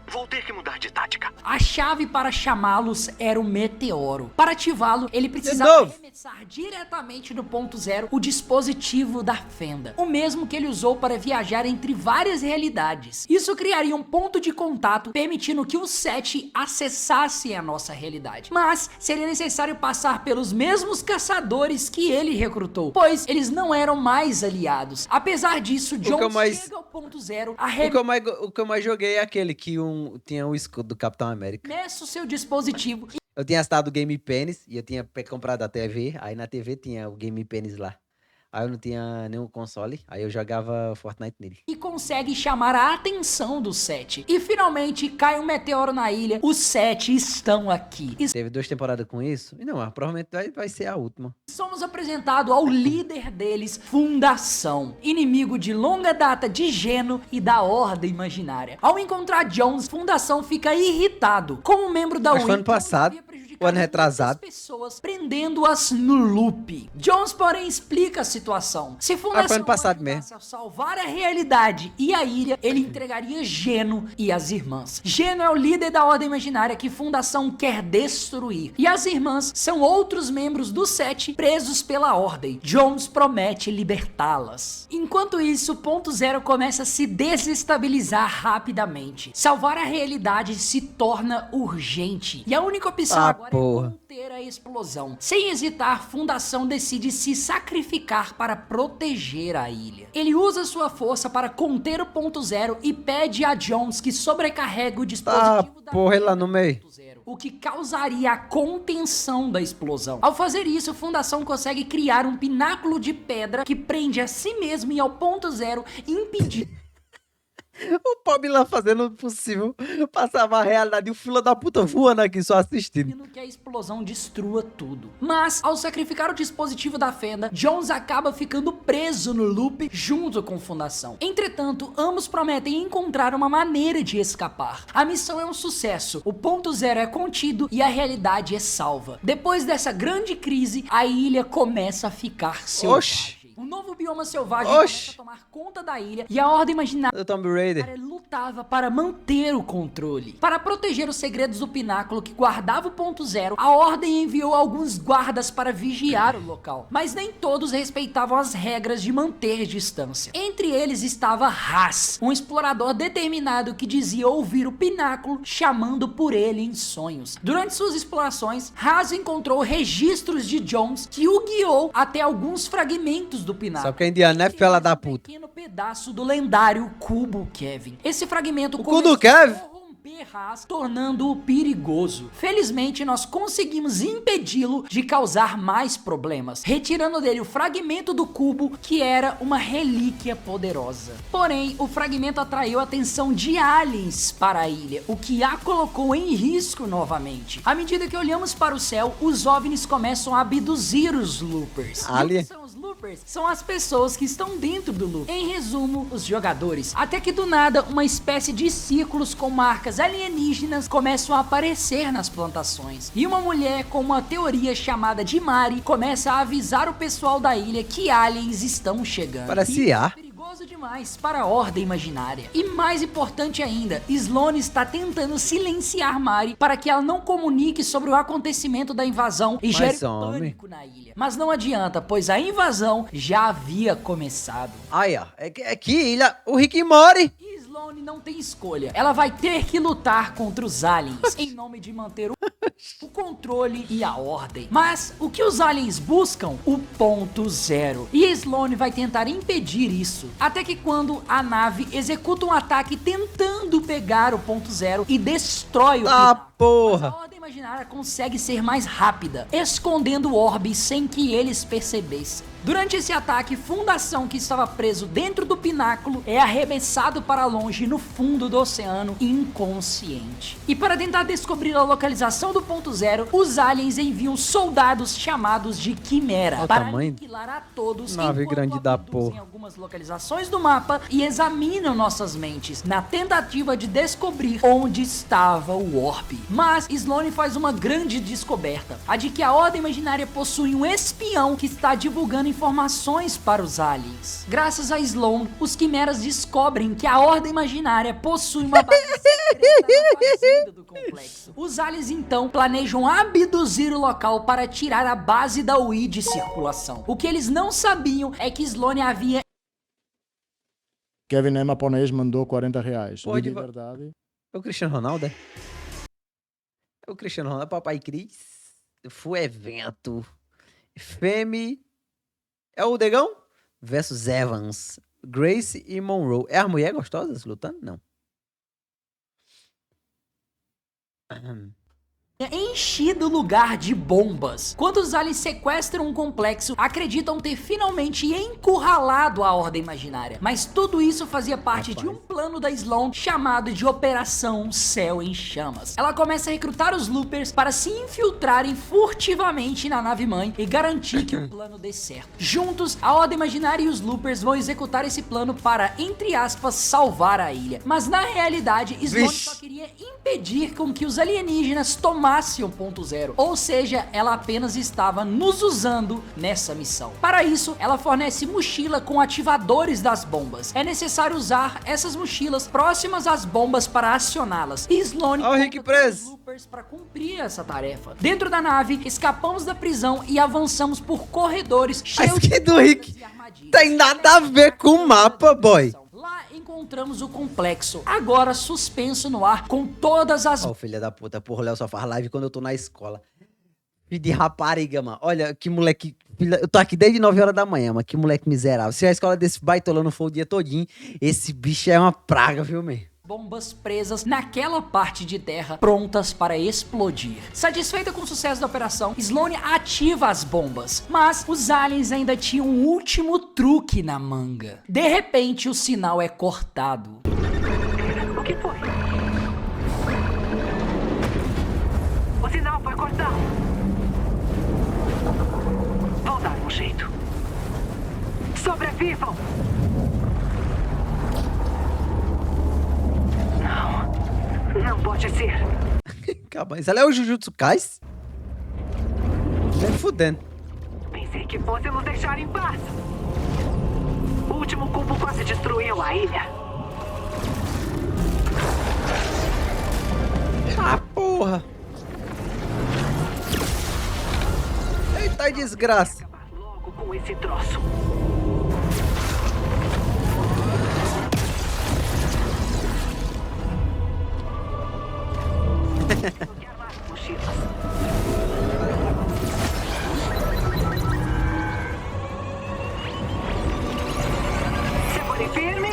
vou ter que mudar de tática. A chave para chamá-los era o meteoro. Para ativá-lo, ele precisava arremessar diretamente no ponto zero o dispositivo da fenda. O mesmo que ele usou para viajar entre várias realidades. Isso criaria um ponto de contato, permitindo que os 7 acessassem a nossa realidade. Mas seria necessário passar pelos mesmos caçadores que ele recrutou, pois eles não eram mais aliados. Apesar disso, John chega ao ponto zero, o que eu mais joguei é aquele que tinha o escudo do Capitão América. meça o seu dispositivo. Eu tinha estado o Game Penis e eu tinha comprado a TV. Aí na TV tinha o Game Penis lá. Aí eu não tinha nenhum console, aí eu jogava Fortnite nele. E consegue chamar a atenção do 7. E finalmente cai um meteoro na ilha. Os 7 estão aqui. Teve 2 temporadas com isso? E não, provavelmente vai ser a última. Somos apresentados ao líder deles, Fundação. Inimigo de longa data de Geno e da Ordem Imaginária. Ao encontrar Jones, Fundação fica irritado. Como membro da Acho que foi ano passado. O ano retrasado. Pessoas prendendo-as no loop. Jones, porém, explica a situação. Se Fundação ajudasse a salvar a realidade e a ilha, ele entregaria Geno e as irmãs. Geno é o líder da Ordem Imaginária que Fundação quer destruir. E as irmãs são outros membros do 7 presos pela Ordem. Jones promete libertá-las. Enquanto isso, o ponto zero começa a se desestabilizar rapidamente. Salvar a realidade se torna urgente. E a única opção agora é conter a explosão. Sem hesitar, Fundação decide se sacrificar para proteger a ilha. Ele usa sua força para conter o ponto zero e pede a Jones que sobrecarregue o dispositivo da lá no meio. O que causaria a contenção da explosão. Ao fazer isso, a Fundação consegue criar um pináculo de pedra que prende a si mesmo e ao ponto zero, impedindo o pobre lá fazendo o possível, passava a realidade e o fila da puta voando aqui só assistindo. Que a explosão destrua tudo. Mas, ao sacrificar o dispositivo da fenda, Jones acaba ficando preso no loop junto com Fundação. Entretanto, ambos prometem encontrar uma maneira de escapar. A missão é um sucesso, o ponto zero é contido e a realidade é salva. Depois dessa grande crise, a ilha começa a ficar selvagem. Um novo bioma selvagem começa a tomar conta da ilha e a Ordem Imaginária lutava para manter o controle. Para proteger os segredos do pináculo que guardava o ponto zero, a Ordem enviou alguns guardas para vigiar o local. Mas nem todos respeitavam as regras de manter distância. Entre eles estava Haas, um explorador determinado que dizia ouvir o pináculo chamando por ele em sonhos. Durante suas explorações, Haas encontrou registros de Jones que o guiou até alguns fragmentos do pináculo. Só que a indiana é fela da puta. Um pequeno pedaço do lendário cubo Kevin. Esse fragmento o cu do Kevin? berraz, tornando-o perigoso. Felizmente, nós conseguimos impedi-lo de causar mais problemas, retirando dele o fragmento do cubo, que era uma relíquia poderosa. Porém, o fragmento atraiu a atenção de aliens para a ilha, o que a colocou em risco novamente. À medida que olhamos para o céu, os OVNIs começam a abduzir os loopers. Alien. E o que são os loopers? São as pessoas que estão dentro do loop. Em resumo, os jogadores. Até que do nada, uma espécie de círculos com marcas alienígenas começam a aparecer nas plantações. E uma mulher com uma teoria chamada de Mari começa a avisar o pessoal da ilha que aliens estão chegando. Parece A. Perigoso demais para a ordem imaginária. E mais importante ainda, Sloane está tentando silenciar Mari para que ela não comunique sobre o acontecimento da invasão e gere pânico na ilha. Mas não adianta, pois a invasão já havia começado. Aí, ó. É que ilha. O Rick Mori. E Sloane não tem escolha. Ela vai ter que lutar contra os aliens em nome de manter o controle e a ordem. Mas o que os aliens buscam? O ponto zero. E Sloane vai tentar impedir isso. Até que quando a nave executa um ataque tentando pegar o ponto zero e destrói o pináculo. Porra. Mas a ordem imaginária consegue ser mais rápida, escondendo o orbe sem que eles percebessem. Durante esse ataque, Fundação, que estava preso dentro do pináculo, é arremessado para longe no fundo do oceano, inconsciente. E para tentar descobrir a localização do ponto zero, os aliens enviam soldados chamados de Quimera Olha o para tamanho. aniquilar a todos Nave enquanto grande da abduzem porra. algumas localizações do mapa e examinam nossas mentes na tentativa de descobrir onde estava o orbe. Mas Sloane faz uma grande descoberta, a de que a Ordem Imaginária possui um espião que está divulgando informações para os aliens. Graças a Sloane, os quimeras descobrem que a Ordem Imaginária possui uma base secreta na fazenda do complexo. Os aliens então planejam abduzir o local para tirar a base da UI de circulação. O que eles não sabiam é que Sloane havia Kevin M. Japonês mandou 40 reais. Pô, De de- verdade. É o Cristiano Ronaldo, é? É o Cristiano Ronaldo, Papai Cris. Foi evento. Femi. É o Degão? Versus Evans. Grace e Monroe. É as mulheres gostosas lutando? Não. enchido o lugar de bombas. Quando os aliens sequestram um complexo, acreditam ter finalmente encurralado a Ordem Imaginária. Mas tudo isso fazia parte de um plano da Sloane chamado de Operação Céu em Chamas. Ela começa a recrutar os Loopers para se infiltrarem furtivamente na nave-mãe e garantir que o plano dê certo. Juntos, a Ordem Imaginária e os Loopers vão executar esse plano para, entre aspas, salvar a ilha. Mas na realidade, Sloane só queria impedir com que os alienígenas tomassem o ponto zero. Ou seja, ela apenas estava nos usando nessa missão. Para isso, ela fornece mochila com ativadores das bombas. É necessário usar essas mochilas próximas às bombas para acioná-las. E Sloane Rick preso. Loopers para cumprir essa tarefa. Dentro da nave, escapamos da prisão e avançamos por corredores cheios de do Rick portas e armadilhas. tem nada a ver com o mapa, boy. Lá encontramos o complexo, agora suspenso no ar com todas as... Ó, filha da puta, porra, o Léo só faz live quando eu tô na escola. Filho de rapariga, mano. Olha, que moleque... Eu tô aqui desde 9 horas da manhã, mano. Que moleque miserável. Se a escola desse baitolão não for o dia todinho, esse bicho é uma praga, viu, meu? bombas presas naquela parte de terra, prontas para explodir. Satisfeita com o sucesso da operação, Sloane ativa as bombas, mas os aliens ainda tinham um último truque na manga. De repente, o sinal é cortado. O que foi? O sinal foi cortado. Vou dar um jeito. Sobrevivam! Não pode ser. Calma, isso ali é o Jujutsu Kaisen? Nem fudendo. Pensei que fosse nos deixar em paz. O último cubo quase destruiu a ilha. Ah, porra. Eita desgraça. Acabar logo com esse troço. Quero mais mochilas. Segure firme.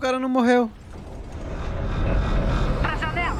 cara não morreu. Para janelas.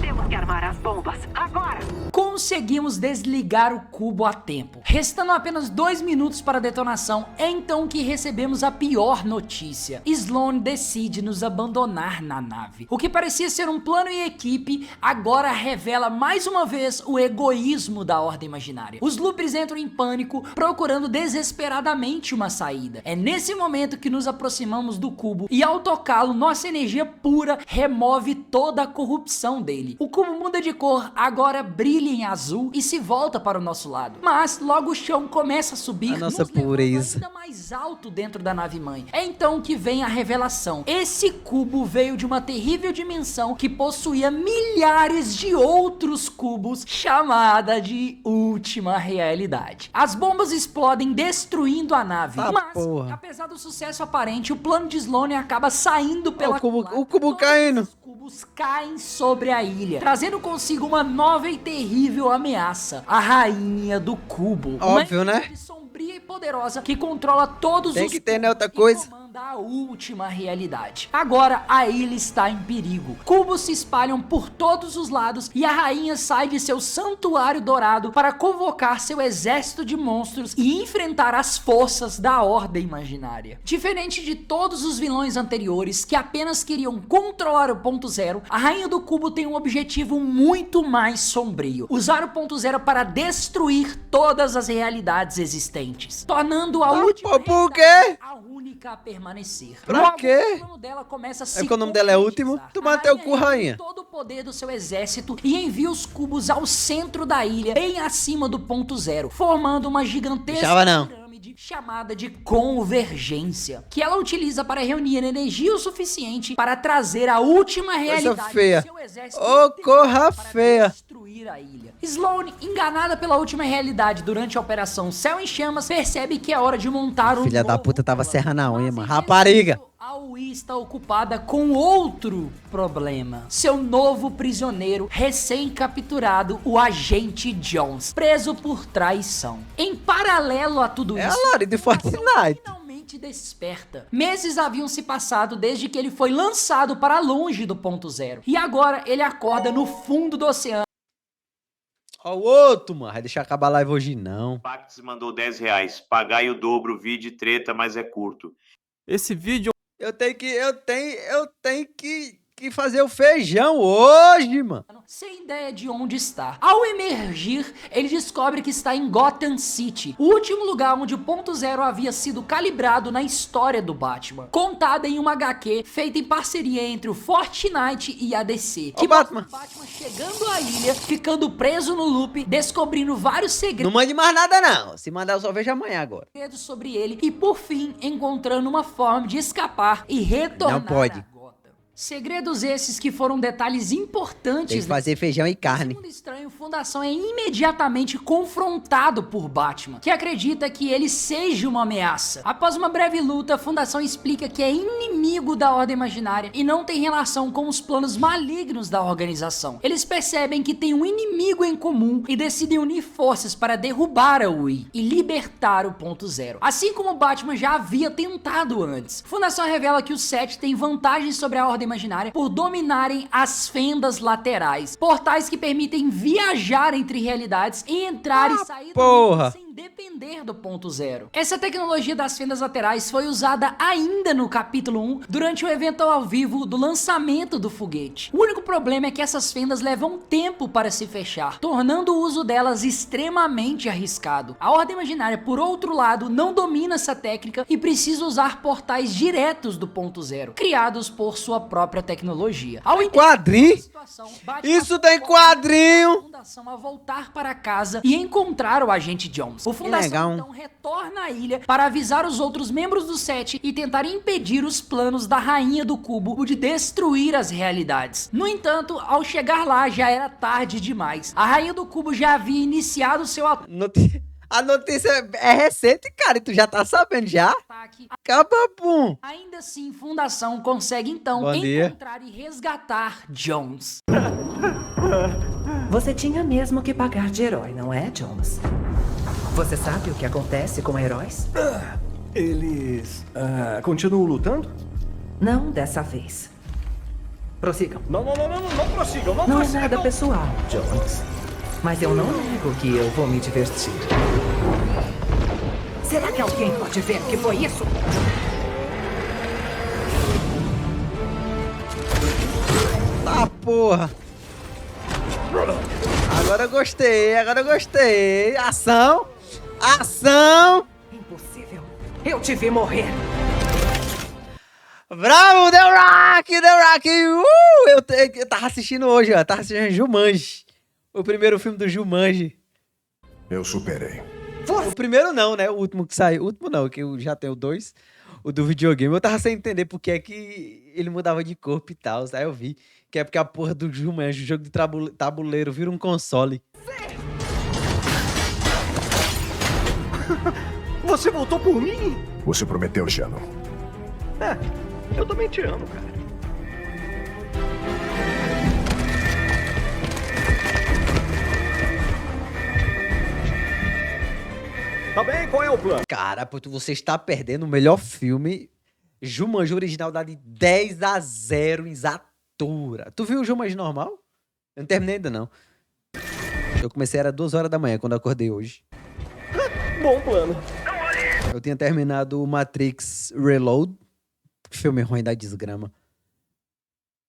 Temos que armar as bombas agora. Conseguimos desligar o cubo a tempo. Restando apenas 2 minutos para a detonação, é então que recebemos a pior notícia. Sloane decide nos abandonar na nave. O que parecia ser um plano em equipe, agora revela mais uma vez o egoísmo da Ordem Imaginária. Os Loopers entram em pânico, procurando desesperadamente uma saída. É nesse momento que nos aproximamos do cubo e ao tocá-lo, nossa energia pura remove toda a corrupção dele. O cubo muda de cor, agora brilha em azul e se volta para o nosso lado. Mas logo o chão começa a subir, A nossa nos levando pureza. ainda mais alto dentro da nave-mãe. É então que vem a revelação. Esse cubo veio de uma terrível dimensão que possuía milhares de outros cubos, chamada de última realidade. As bombas explodem, destruindo a nave. Ah, Mas, porra. apesar do sucesso aparente, o plano de Sloane acaba saindo pela o cubo culatra. caindo. Todos os cubos caem sobre a ilha, trazendo consigo uma nova e terrível ameaça, a Rainha do Cubo. Óbvio, uma né? entidade sombria e poderosa que controla todos Tem os que ter, né, outra cubos e coisa. comanda a última realidade. Agora a ilha está em perigo. Cubos se espalham por todos os lados e a rainha sai de seu santuário dourado para convocar seu exército de monstros e enfrentar as forças da Ordem Imaginária. Diferente de todos os vilões anteriores que apenas queriam controlar o ponto zero, a Rainha do Cubo tem um objetivo muito mais sombrio: usar o ponto zero para destruir todas as realidades existentes, tornando a última por quê? realidade a única a permanecer. Pra Logo, quê? o plano dela começa a se porque o nome dela é Último? concretizar. Tu bateu o cu, reúne rainha. todo o poder do seu exército e envia os cubos ao centro da ilha, bem acima do ponto zero, formando uma gigantesca Deixava não. pirâmide chamada de convergência, que ela utiliza para reunir energia o suficiente para trazer a última realidade feia. do seu exército Ô, inteiro corra para feia. destruir a ilha. Sloane, enganada pela última realidade durante a Operação Céu em Chamas, percebe que é hora de montar um Filha da novo puta tava plano. serrando a unha, Mas, mano. em vez Rapariga. disso, a UI está ocupada com outro problema. Seu novo prisioneiro recém-capturado, o agente Jones, preso por traição. Em paralelo a tudo É a isso, Lori de a população Fortnite. finalmente desperta. Meses haviam se passado desde que ele foi lançado para longe do ponto zero. E agora ele acorda no fundo do oceano. Ó o outro, mano. Vai deixar acabar a live hoje, não. Pax mandou R$10. Pagai o dobro, vídeo treta, mas é curto. Esse vídeo Eu tenho que fazer o feijão hoje, mano. Sem ideia de onde está. Ao emergir, ele descobre que está em Gotham City, o último lugar onde o ponto zero havia sido calibrado na história do Batman, contada em uma HQ feita em parceria entre o Fortnite e a DC, Ô, que Batman. mostra o Batman chegando à ilha, ficando preso no loop, descobrindo vários Não segredos mande mais nada, não. Se mandar, eu só vejo amanhã agora. sobre ele e por fim encontrando uma forma de escapar e retornar Não pode. a Gotham. Segredos esses que foram detalhes importantes. Tem que fazer feijão e carne. Segundo Estranho, Fundação é imediatamente confrontado por Batman, que acredita que ele seja uma ameaça. Após uma breve luta, a Fundação explica que é inimigo da Ordem Imaginária e não tem relação com os planos malignos da organização. Eles percebem que tem um inimigo em comum e decidem unir forças para derrubar a UI e libertar o ponto zero. Assim como Batman já havia tentado antes. Fundação revela que os 7 têm vantagens sobre a Ordem Imaginária por dominarem as fendas laterais, portais que permitem viajar entre realidades e entrar e sair do porra. mundo sem depender do ponto zero. Essa tecnologia das fendas laterais foi usada ainda no capítulo 1 durante o evento ao vivo do lançamento do foguete. O único problema é que essas fendas levam tempo para se fechar, tornando o uso delas extremamente arriscado. A Ordem Imaginária, por outro lado, não domina essa técnica e precisa usar portais diretos do ponto zero, criados por sua própria tecnologia. Ao entender Quadrinho? a situação, Batman Isso tem convoca quadrinho. a Fundação a voltar para casa e encontrar o agente Jones. O Fundação legal. então retorna à ilha para avisar os outros membros do 7 e tentar impedir os planos da Rainha do Cubo de destruir as realidades. No entanto, ao chegar lá já era tarde demais. A Rainha do Cubo já havia iniciado seu A notícia é recente, cara. E tu já tá sabendo já? ataque. Capapum. Ainda assim, Fundação consegue então Bom dia. encontrar e resgatar Jones. Você tinha mesmo que pagar de herói, não é, Jones? Você sabe o que acontece com heróis? Eles continuam lutando? Não dessa vez. Prossigam. Não prossigam, não Não é nada pessoal, Jones. Mas eu não nego que eu vou me divertir. Será que alguém pode ver o que foi isso? Tá, porra. Agora eu gostei. Ação. Impossível. Eu te vi morrer. Bravo, The Rock! Eu tava assistindo hoje, ó. Tava assistindo Jumanji. O primeiro filme do Jumanji. Eu superei. O primeiro não, né? O último que saiu. O último não, que eu já tenho 2. O do videogame. Eu tava sem entender porque é que ele mudava de corpo e tal. Aí eu vi que é porque a porra do Jumanji, o jogo de tabuleiro, vira um console. Você voltou por mim? Você prometeu, Shannon. Eu também te amo, cara. Tá bem, qual é o plano? Cara, puto, você está perdendo o melhor filme. Jumanji original dá de 10-0 em Zatura. Tu viu o Jumanji normal? Eu não terminei ainda, não. Eu comecei, era 2 horas da manhã, quando eu acordei hoje. Bom plano. Eu tinha terminado o Matrix Reload. Filme ruim da desgrama.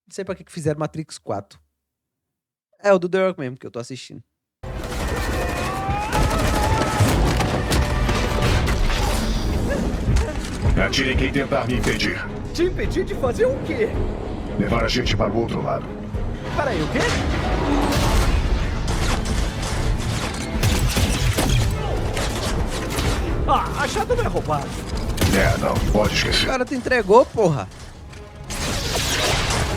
Não sei pra que fizeram Matrix 4. É o do The Rock mesmo, que eu tô assistindo. Atire em quem tentar me impedir. Te impedir de fazer o quê? Levar a gente para o outro lado. Peraí, o quê? Ah, achado não é roubado. Não, pode O esquecer. cara te entregou, porra.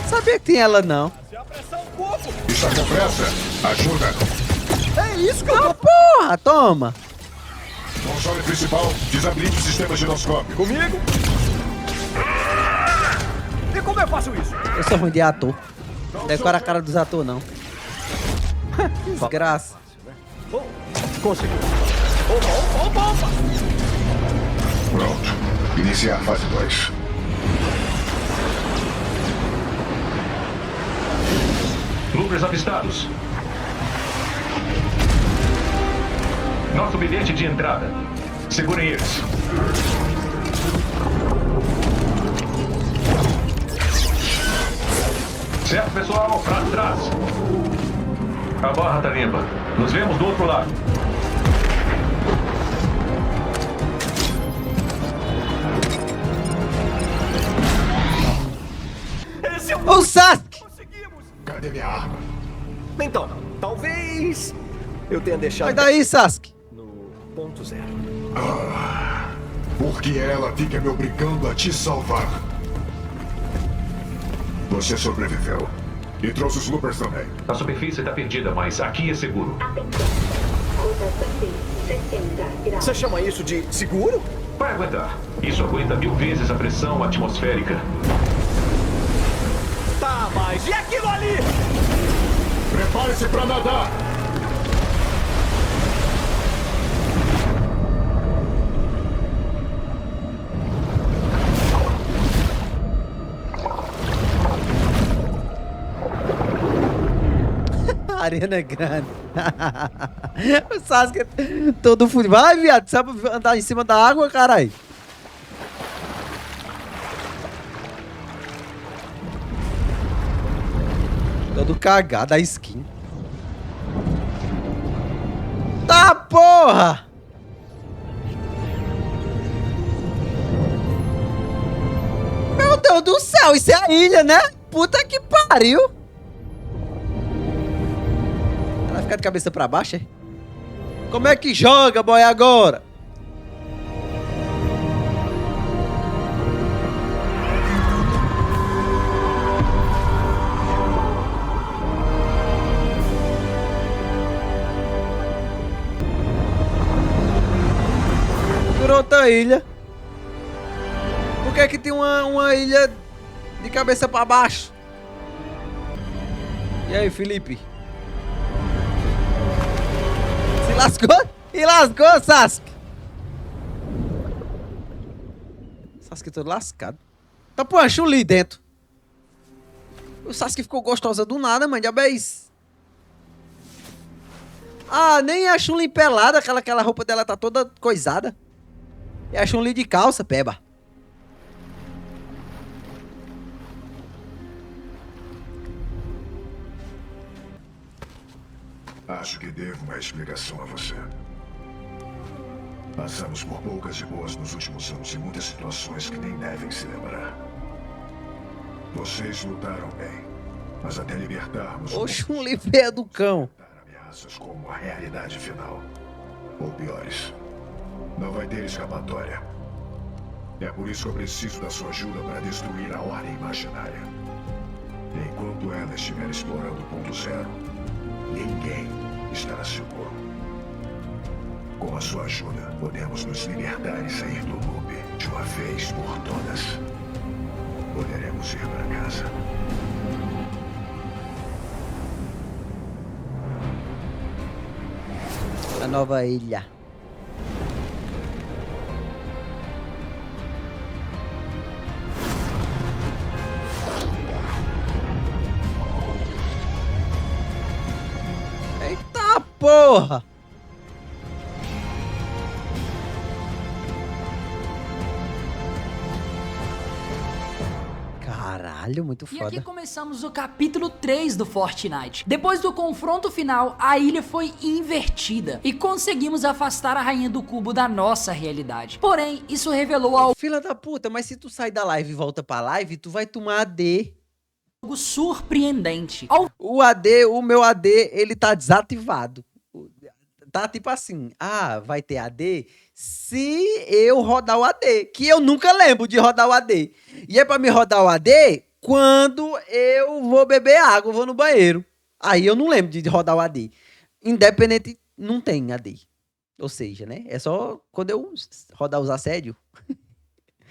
Sabia que tem ela, não. Se apressar um pouco. Está com pressa? Ajuda. É isso que eu tô... Porra, toma. Console principal, desabilite o sistema giroscópio. Comigo? E como eu faço isso? Eu sou ruim de ator. Decora a cara dos atores, não. Desgraça. Consegui. Opa! Pronto. Iniciar fase 2. Loopers avistados. Nosso bilhete de entrada. Segurem eles. Certo, pessoal, pra trás. A barra tá limpa. Nos vemos do outro lado. O Sasuke! Conseguimos! Cadê minha arma? Então, talvez eu tenha deixado Sai daí, Sasuke! no ponto 0. Porque ela fica me obrigando a te salvar. Você sobreviveu. E trouxe os loopers também. A superfície tá perdida, mas aqui é seguro. Você chama isso de seguro? Vai aguentar. Isso aguenta 1000 vezes a pressão atmosférica. Tá, mas e aquilo ali? Prepare-se para nadar. A arena é grande. O Sasuke é todo fudido. Vai, viado. Sabe andar em cima da água, caralho? Todo cagado a skin. Tá, porra! Meu Deus do céu, isso é a ilha, né? Puta que pariu! Ela vai ficar de cabeça pra baixo, é? Como é que joga, boy, agora? Por outra ilha. Por que é que tem uma ilha de cabeça pra baixo? E aí, Felipe? Se lascou? E lascou, Sasuke? Sasuke todo lascado. Tá pô, a Chun-Li dentro. O Sasuke ficou gostosa do nada, mano. Diabo é isso. Ah, nem a Chun-Li pelada, aquela roupa dela tá toda coisada. É a Chun-Li de calça, peba. Acho que devo uma explicação a você. Passamos por poucas e boas nos últimos anos e muitas situações que nem devem se lembrar. Vocês lutaram bem, mas até libertarmos... Ô, Chun-Li feia do cão. Ameaças como a realidade final. Ou piores. Não vai ter escapatória. É por isso que eu preciso da sua ajuda para destruir a ordem imaginária. Enquanto ela estiver explorando o ponto zero, ninguém estará seguro. Com a sua ajuda, podemos nos libertar e sair do loop de uma vez por todas. Poderemos ir para casa. A nova ilha. Eita porra! Caralho, muito E foda. aqui começamos o capítulo 3 do Fortnite. Depois do confronto final, a ilha foi invertida e conseguimos afastar a Rainha do Cubo da nossa realidade. Porém, isso revelou algo Filha da puta, mas se tu sair da live e volta pra live, tu vai tomar AD. surpreendente. O AD, o meu AD, ele tá desativado. Tá tipo assim, vai ter AD se eu rodar o AD, que eu nunca lembro de rodar o AD. E é pra me rodar o AD quando eu vou beber água, vou no banheiro. Aí eu não lembro de rodar o AD. Independente, não tem AD. Ou seja, né? É só quando eu rodar os assédios.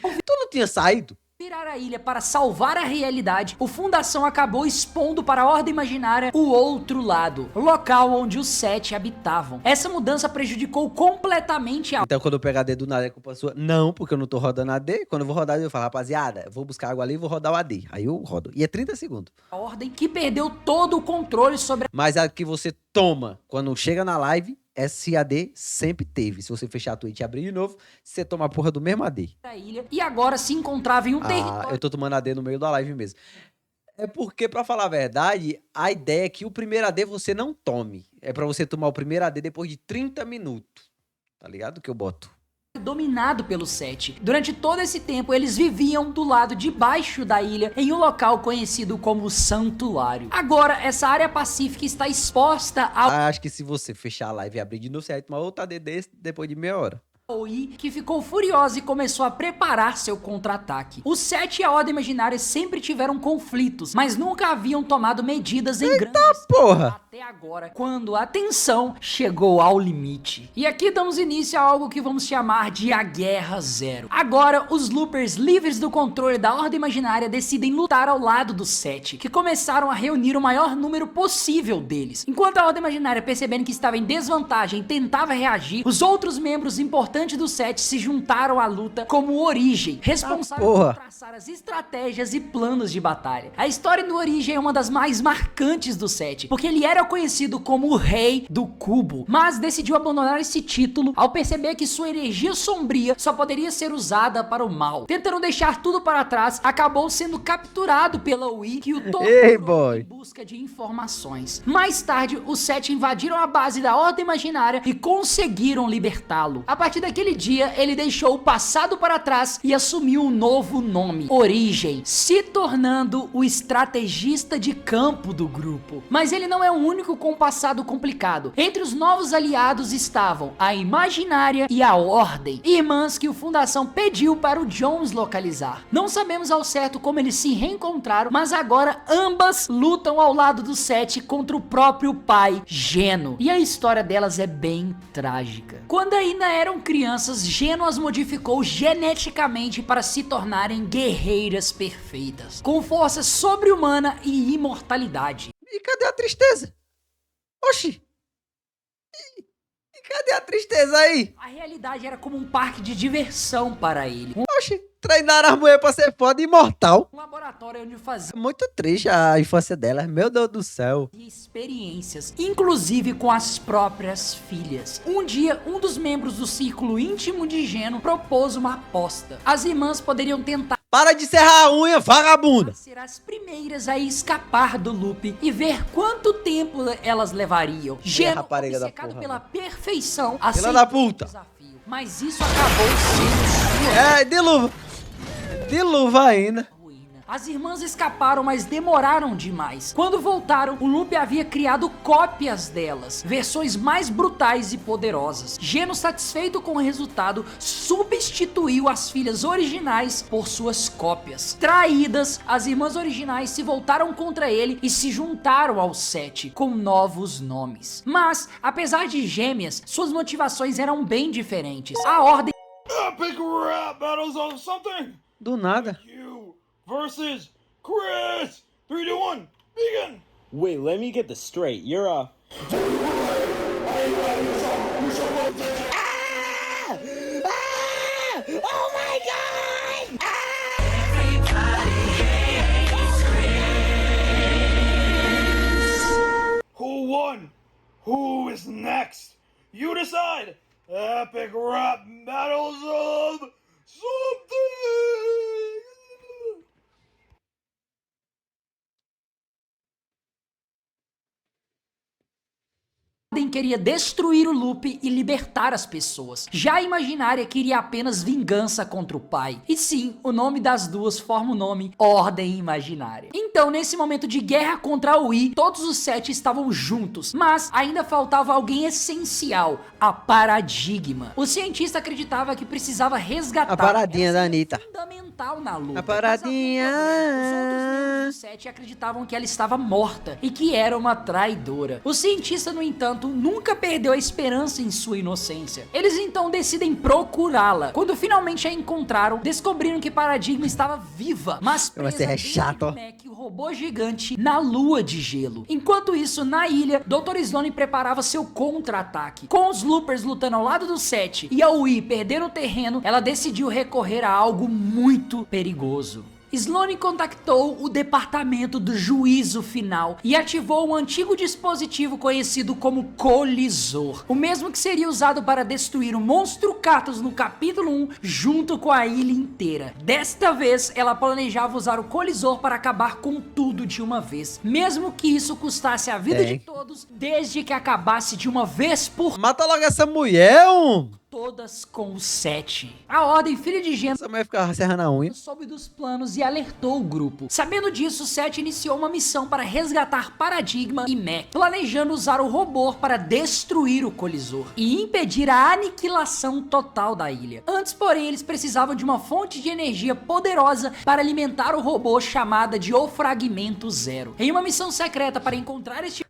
Tu não tinha saído? Virar a ilha para salvar a realidade, o Fundação acabou expondo para a Ordem Imaginária o outro lado, o local onde os 7 habitavam. Essa mudança prejudicou completamente a Então quando eu pegar AD do nada é culpa sua? Não, porque eu não tô rodando AD. Quando eu vou rodar, eu falo, rapaziada, vou buscar água ali e vou rodar o AD. Aí eu rodo. E é 30 segundos. Ordem, que perdeu todo o controle sobre Mas a que você toma quando chega na live, esse AD sempre teve. Se você fechar a Twitch e abrir de novo, você toma a porra do mesmo AD. a ilha e agora se encontrava em um território. Eu tô tomando AD no meio da live mesmo. É porque, pra falar a verdade, a ideia é que o primeiro AD você não tome. É pra você tomar o primeiro AD depois de 30 minutos. Tá ligado? Que eu boto. Dominado pelos 7. Durante todo esse tempo, eles viviam do lado de baixo da ilha, em um local conhecido como Santuário. Agora, essa área pacífica está exposta ao Acho que se você fechar a live e abrir de novo, você vai tomar outro AD desse depois de meia hora. Oi, que ficou furiosa e começou a preparar seu contra-ataque. Os 7 e a Ordem Imaginária sempre tiveram conflitos, mas nunca haviam tomado medidas em grandes porra! até agora, quando a tensão chegou ao limite. E aqui damos início a algo que vamos chamar de a Guerra Zero. Agora, os loopers livres do controle da Ordem Imaginária decidem lutar ao lado dos 7, que começaram a reunir o maior número possível deles. Enquanto a Ordem Imaginária, percebendo que estava em desvantagem, tentava reagir, os outros membros importantes do 7 se juntaram à luta como Origem, responsável por traçar as estratégias e planos de batalha. A história do Origem é uma das mais marcantes do 7, porque ele era conhecido como o Rei do Cubo, mas decidiu abandonar esse título ao perceber que sua energia sombria só poderia ser usada para o mal. Tentando deixar tudo para trás, acabou sendo capturado pela Wii, que o torturou em busca de informações. Mais tarde, os 7 invadiram a base da Ordem Imaginária e conseguiram libertá-lo. A partir daquele dia, ele deixou o passado para trás e assumiu um novo nome, Origem, se tornando o estrategista de campo do grupo. Mas ele não é o único com um passado complicado. Entre os novos aliados estavam a Imaginária e a Ordem, irmãs que o Fundação pediu para o Jones localizar. Não sabemos ao certo como eles se reencontraram, mas agora ambas lutam ao lado do 7 contra o próprio pai, Geno. E a história delas é bem trágica. Quando ainda eram crianças, Geno as modificou geneticamente para se tornarem guerreiras perfeitas, com força sobre-humana e imortalidade. E cadê a tristeza? Oxi! E cadê a tristeza aí? A realidade era como um parque de diversão para ele. Oxi! Treinaram as mulheres pra ser foda e imortal. Um laboratório onde fazia Muito triste a infância dela. Meu Deus do céu. experiências, inclusive com as próprias filhas. Um dia, um dos membros do círculo íntimo de Geno propôs uma aposta. As irmãs poderiam tentar Para de serrar a unha, vagabunda. ser as primeiras a escapar do loop e ver quanto tempo elas levariam. Geno, rapariga da obcecado porra, pela mano. perfeição, Filha aceitou da puta. o desafio. Mas isso acabou sendo sua É, de luva. De luva ainda. ruína. As irmãs escaparam, mas demoraram demais. Quando voltaram, o Loop havia criado cópias delas, versões mais brutais e poderosas. Geno, satisfeito com o resultado, substituiu as filhas originais por suas cópias. Traídas, as irmãs originais se voltaram contra ele e se juntaram ao Sete, com novos nomes. Mas, apesar de gêmeas, suas motivações eram bem diferentes. A Ordem Epic rap battles on something. Do nada. You versus Chris. 3, 2, 1, begin. Wait, let me get this straight. You're a... Oh my god! Who won? Who is next? You decide. Epic rap battles of something. queria destruir o Loop e libertar as pessoas. Já a Imaginária queria apenas vingança contra o pai. E sim, o nome das duas forma o nome Ordem Imaginária. Então, nesse momento de guerra contra o I, todos os 7 estavam juntos, mas ainda faltava alguém essencial, a Paradigma. O cientista acreditava que precisava resgatar A paradinha da Anitta. fundamental na luta. A paradinha. Os outros membros do 7 acreditavam que ela estava morta e que era uma traidora. O cientista, no entanto, nunca perdeu a esperança em sua inocência. Eles então decidem procurá-la. Quando finalmente a encontraram, descobriram que Paradigma estava viva, mas presa Você é dentro chato, do ó. Mac, o robô gigante, na lua de gelo. Enquanto isso, na ilha, Dr. Sloane preparava seu contra-ataque. Com os Loopers lutando ao lado do 7 e a Wii perdendo o terreno, ela decidiu recorrer a algo muito perigoso. Sloane contactou o departamento do juízo final e ativou um antigo dispositivo conhecido como Colisor, o mesmo que seria usado para destruir o monstro Katos no capítulo 1 junto com a ilha inteira. Desta vez, ela planejava usar o Colisor para acabar com tudo de uma vez, mesmo que isso custasse a vida de todos, desde que acabasse de uma vez por Mata logo essa mulher, todas com o 7. A Ordem, filha de Geno, essa mulher ficava serrando a unha. soube dos planos e alertou o grupo. Sabendo disso, o 7 iniciou uma missão para resgatar Paradigma e Mac, planejando usar o robô para destruir o Colisor e impedir a aniquilação total da ilha. Antes, porém, eles precisavam de uma fonte de energia poderosa para alimentar o robô chamada de O Fragmento Zero. Em uma missão secreta para encontrar este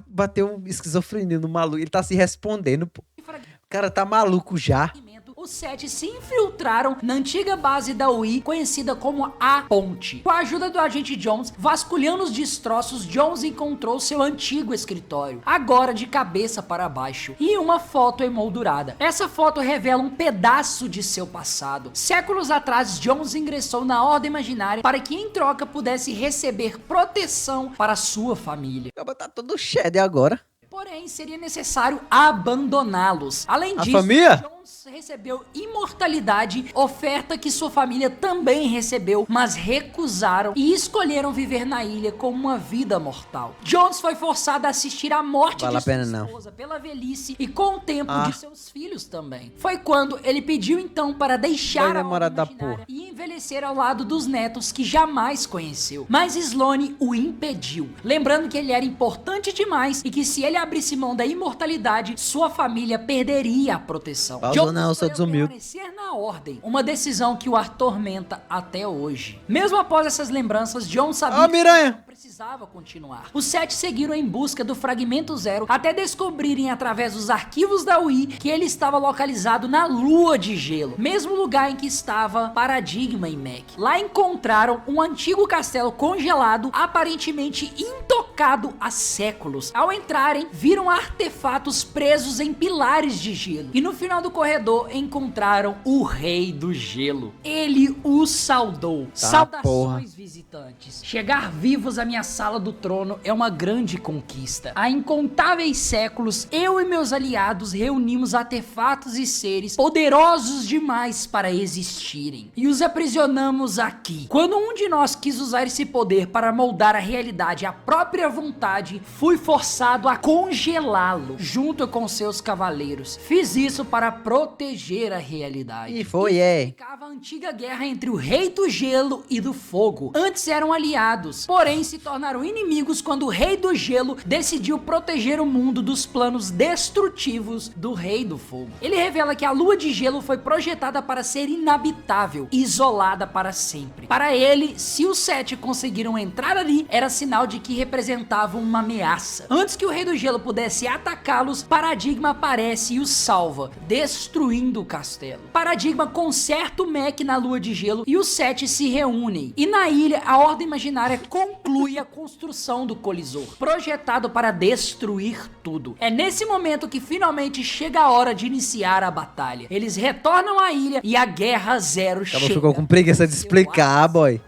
Bateu um esquizofrenia no maluco. Ele tá se respondendo, pô. O cara tá maluco já. os 7 se infiltraram na antiga base da Wii, conhecida como A Ponte. Com a ajuda do agente Jones, vasculhando os destroços, Jones encontrou seu antigo escritório, agora de cabeça para baixo, e uma foto emoldurada. Essa foto revela um pedaço de seu passado. Séculos atrás, Jones ingressou na Ordem Imaginária para que em troca pudesse receber proteção para sua família. Tá todo shed agora. Porém, seria necessário abandoná-los. Além A disso, família? Jones recebeu imortalidade, oferta que sua família também recebeu, mas recusaram e escolheram viver na ilha com uma vida mortal. Jones foi forçado a assistir à morte Vale a de sua pena, não. esposa pela velhice e com o tempo Ah. de seus filhos também. Foi quando ele pediu então para deixar Foi a namorado da Ordem Imaginária porra. e envelhecer ao lado dos netos que jamais conheceu. Mas Sloane o impediu, lembrando que ele era importante demais e que se ele abrisse mão da imortalidade, sua família perderia a proteção. Pausa não, seu escolheu desumilde. permanecer na Ordem, uma decisão que o atormenta até hoje. Mesmo após essas lembranças, John sabia Ó, Miranha! que precisava continuar. Os 7 seguiram em busca do Fragmento Zero até descobrirem através dos arquivos da UI que ele estava localizado na Lua de Gelo, mesmo lugar em que estava Paradigma e Mac. Lá encontraram um antigo castelo congelado, aparentemente intocado há séculos. Ao entrarem, viram artefatos presos em pilares de gelo e no final do corredor encontraram o Rei do Gelo. Ele os saudou. Saudações, visitantes. Chegar vivos à minha sala do trono é uma grande conquista. Há incontáveis séculos, eu e meus aliados reunimos artefatos e seres poderosos demais para existirem e os aprisionamos aqui. Quando um de nós quis usar esse poder para moldar a realidade à própria vontade, fui forçado a congelá-lo junto com seus cavaleiros. Fiz isso para proteger a realidade. E foi, Ficava a antiga guerra entre o Rei do Gelo e do Fogo. Antes eram aliados, porém se tornaram inimigos quando o Rei do Gelo decidiu proteger o mundo dos planos destrutivos do Rei do Fogo. Ele revela que a Lua de Gelo foi projetada para ser inabitável, isolada para sempre. Para ele, se os 7 conseguiram entrar ali, era sinal de que representavam uma ameaça. Antes que o Rei do Gelo pudesse atacá-los, Paradigma aparece e os salva, destruindo o castelo. Paradigma conserta o Mac na Lua de Gelo e os 7 se reúnem. E na ilha, a Ordem Imaginária conclui a construção do colisor, projetado para destruir tudo. É nesse momento que finalmente chega a hora de iniciar a batalha. Eles retornam à ilha e a Guerra Zero chega. Ficou com preguiça de explicar, boy.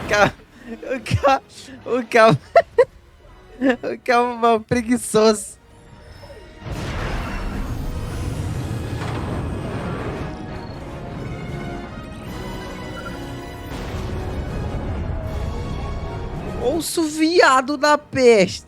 O cara é preguiçoso. Ouço viado da peste.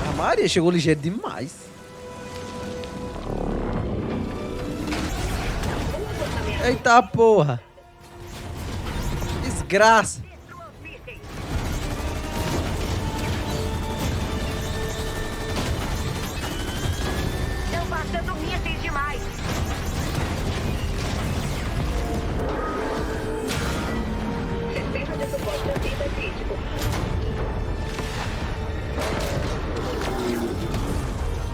A Maria chegou ligeiro demais. Eita porra. Desgraça. Estão passando mísseis demais. Sistema de suporte à vida crítico.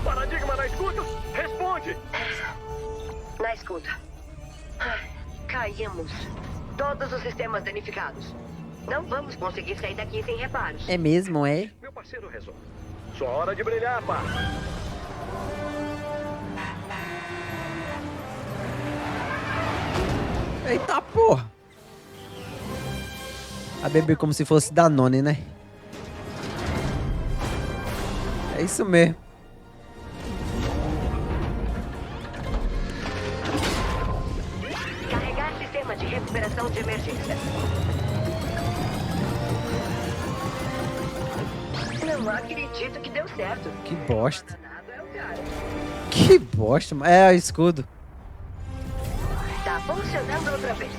Paradigma na escuta? Responde! Na escuta. Caímos. Todos os sistemas danificados. Não vamos conseguir sair daqui sem reparos. É mesmo, é? Meu parceiro resolve. Sua hora de brilhar, pá. Eita porra. A bebê como se fosse Danone, né? É isso mesmo. Carregar sistema de recuperação de emergência. Não acredito que deu certo. Que bosta. Que bosta. É o escudo. Tá funcionando outra vez.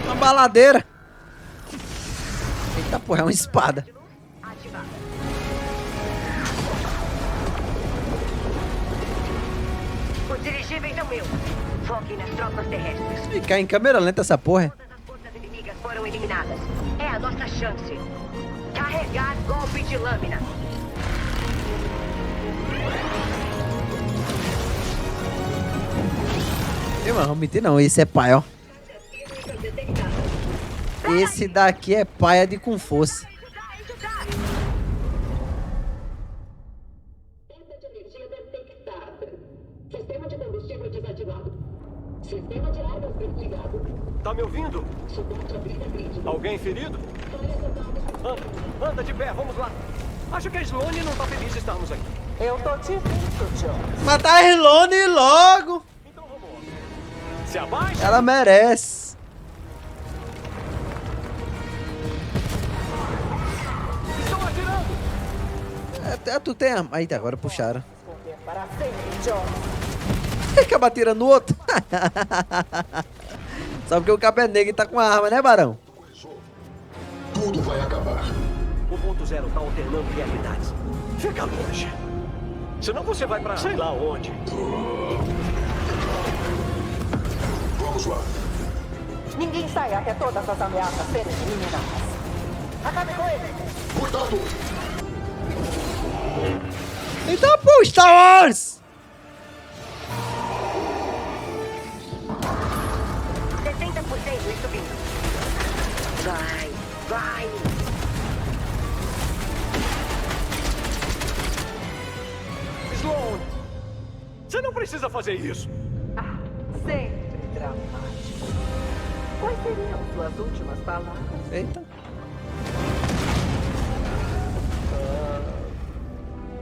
Uma baladeira. Eita porra, é uma espada. Os dirigíveis são meus. Foquem nas tropas terrestres. Ficar em câmera lenta essa porra. Todas as forças inimigas foram eliminadas. É a nossa chance. Carregar golpe de lâmina. Eu não vou mentir não, esse é pai, ó. Esse daqui é paia de com força. Sistema de combustível desativado. Sistema de armas desligado. Tá me ouvindo? Suporte à vida crítica. Alguém ferido? Anda de pé, vamos lá. Acho que a Sloane não tá feliz de estarmos aqui. Eu tô te vendo, John. Matar a Sloane logo. Então vamos. Se abaixa. Ela merece. Estão atirando. Tu tem a... Aí, agora puxaram. Para sempre, Jones. Acaba tirando o outro. Só porque o cabo é negro e tá com a arma, né, Barão? Tudo vai acabar. O ponto zero tá alternando realidades. Fica longe. Senão você vai pra sei lá onde. Vamos lá. Ninguém sai até todas as ameaças serem eliminadas. Acabe com ele! Cuidado! Então, pô, Star Wars! 70% e subindo. Vai! Sloan! Você não precisa fazer isso. Sempre dramático. Quais seriam suas últimas palavras? Eita.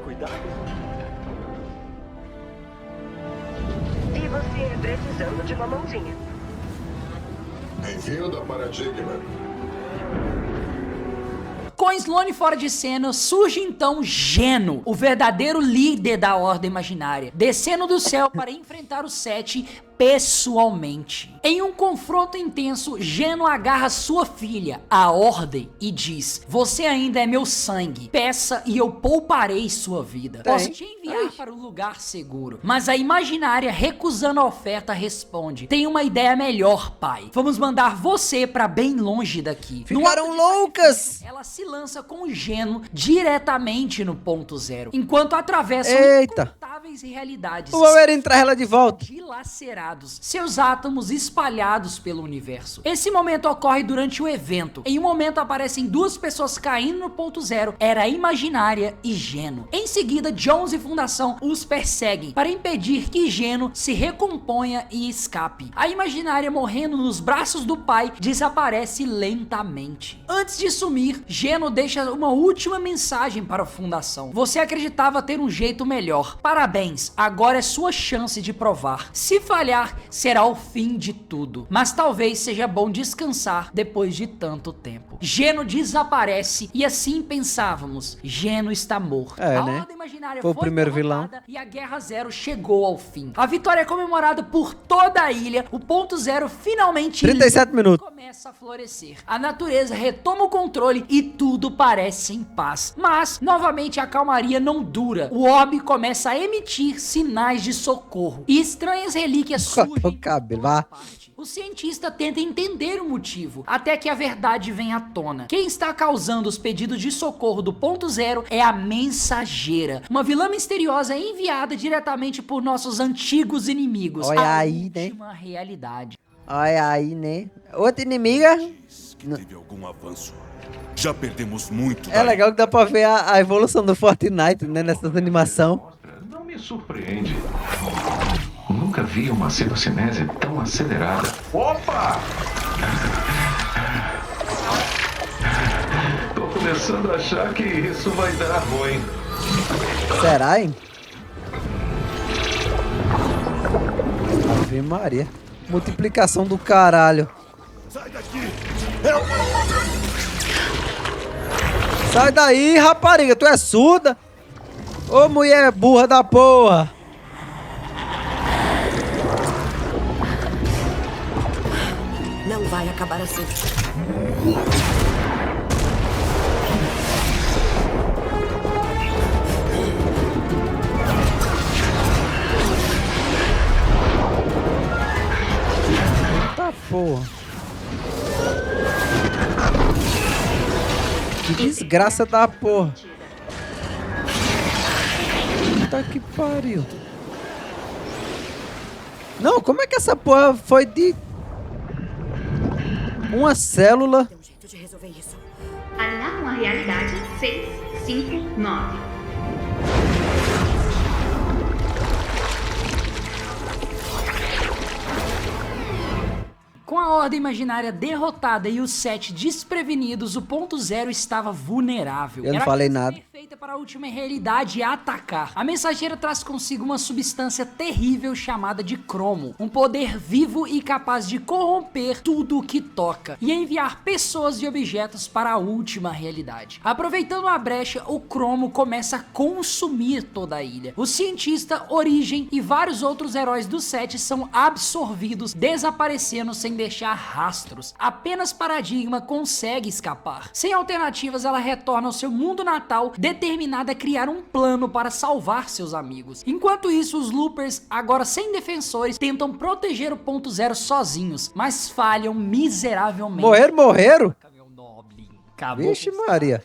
Cuidado. E você precisando de uma mãozinha. Bem-vinda para Digman. Com Sloane fora de cena, surge então Geno, o verdadeiro líder da Ordem Imaginária, descendo do céu para enfrentar o Sete pessoalmente. Em um confronto intenso, Geno agarra sua filha, a Ordem, e diz: você ainda é meu sangue, peça e eu pouparei sua vida. Posso te enviar para um lugar seguro. Mas a Imaginária, recusando a oferta, responde: tem uma ideia melhor, pai. Vamos mandar você para bem longe daqui. Ficaram loucas! Ela se lança com o Geno diretamente no ponto zero, enquanto atravessam incontáveis realidades. O Wolverine traz ela de volta. Dilacerados, seus átomos espalhados pelo universo. Esse momento ocorre durante o evento. Em um momento aparecem duas pessoas caindo no ponto zero. Era a Imaginária e Geno. Em seguida, Jones e Fundação os perseguem para impedir que Geno se recomponha e escape. A Imaginária, morrendo nos braços do pai, desaparece lentamente. Antes de sumir, Geno deixa uma última mensagem para a Fundação: você acreditava ter um jeito melhor. Parabéns, agora é sua chance de provar. Se falhar, será o fim de tudo. Mas talvez seja bom descansar depois de tanto tempo. Geno desaparece e assim pensávamos: Geno está morto. É, a né? Ordem Imaginária Foi o primeiro vilão. e a Guerra Zero chegou ao fim. A vitória é comemorada por toda a ilha. O ponto zero finalmente 37 minutos. começa a florescer. A natureza retoma o controle e tudo parece em paz. Mas, novamente, a calmaria não dura. O orbe começa a emitir sinais de socorro. E estranhas relíquias surgem. O cabelo, vá. O cientista tenta entender o motivo, até que a verdade vem à tona. Quem está causando os pedidos de socorro do ponto zero é a Mensageira, uma vilã misteriosa enviada diretamente por nossos antigos inimigos. Olha aí, né? Última realidade. Olha aí, né? Outra inimiga. Teve algum avanço. Já perdemos muito. É legal que dá pra ver a evolução do Fortnite, né? Nessa animação. Não me surpreende. Nunca vi uma citocinese tão acelerada. Opa! Tô começando a achar que isso vai dar ruim. Será, hein? Ave Maria. Multiplicação do caralho. Sai daqui! Sai daí, rapariga. Tu é surda? Ô, mulher burra da porra. Não vai acabar assim. Tá porra. Que desgraça da porra. Puta que pariu. Não, como é que essa porra foi de uma célula? Tem um jeito de resolver isso. Alinhar com a realidade 6, 5, 9. Com a Ordem Imaginária derrotada e os 7 desprevenidos, o ponto zero estava vulnerável. Eu não Era falei a chance nada. perfeita aproveita para a última realidade atacar. A mensageira traz consigo uma substância terrível chamada de cromo, um poder vivo e capaz de corromper tudo o que toca e enviar pessoas e objetos para a última realidade. Aproveitando a brecha, o cromo começa a consumir toda a ilha. O cientista, Origem e vários outros heróis do set são absorvidos, desaparecendo sem deixar rastros. Apenas Paradigma consegue escapar. Sem alternativas, ela retorna ao seu mundo natal, determinada a criar um plano para salvar seus amigos. Enquanto isso, os Loopers, agora sem defensores, tentam proteger o ponto zero sozinhos, mas falham miseravelmente. Morreram? Acabou. Vixe Maria.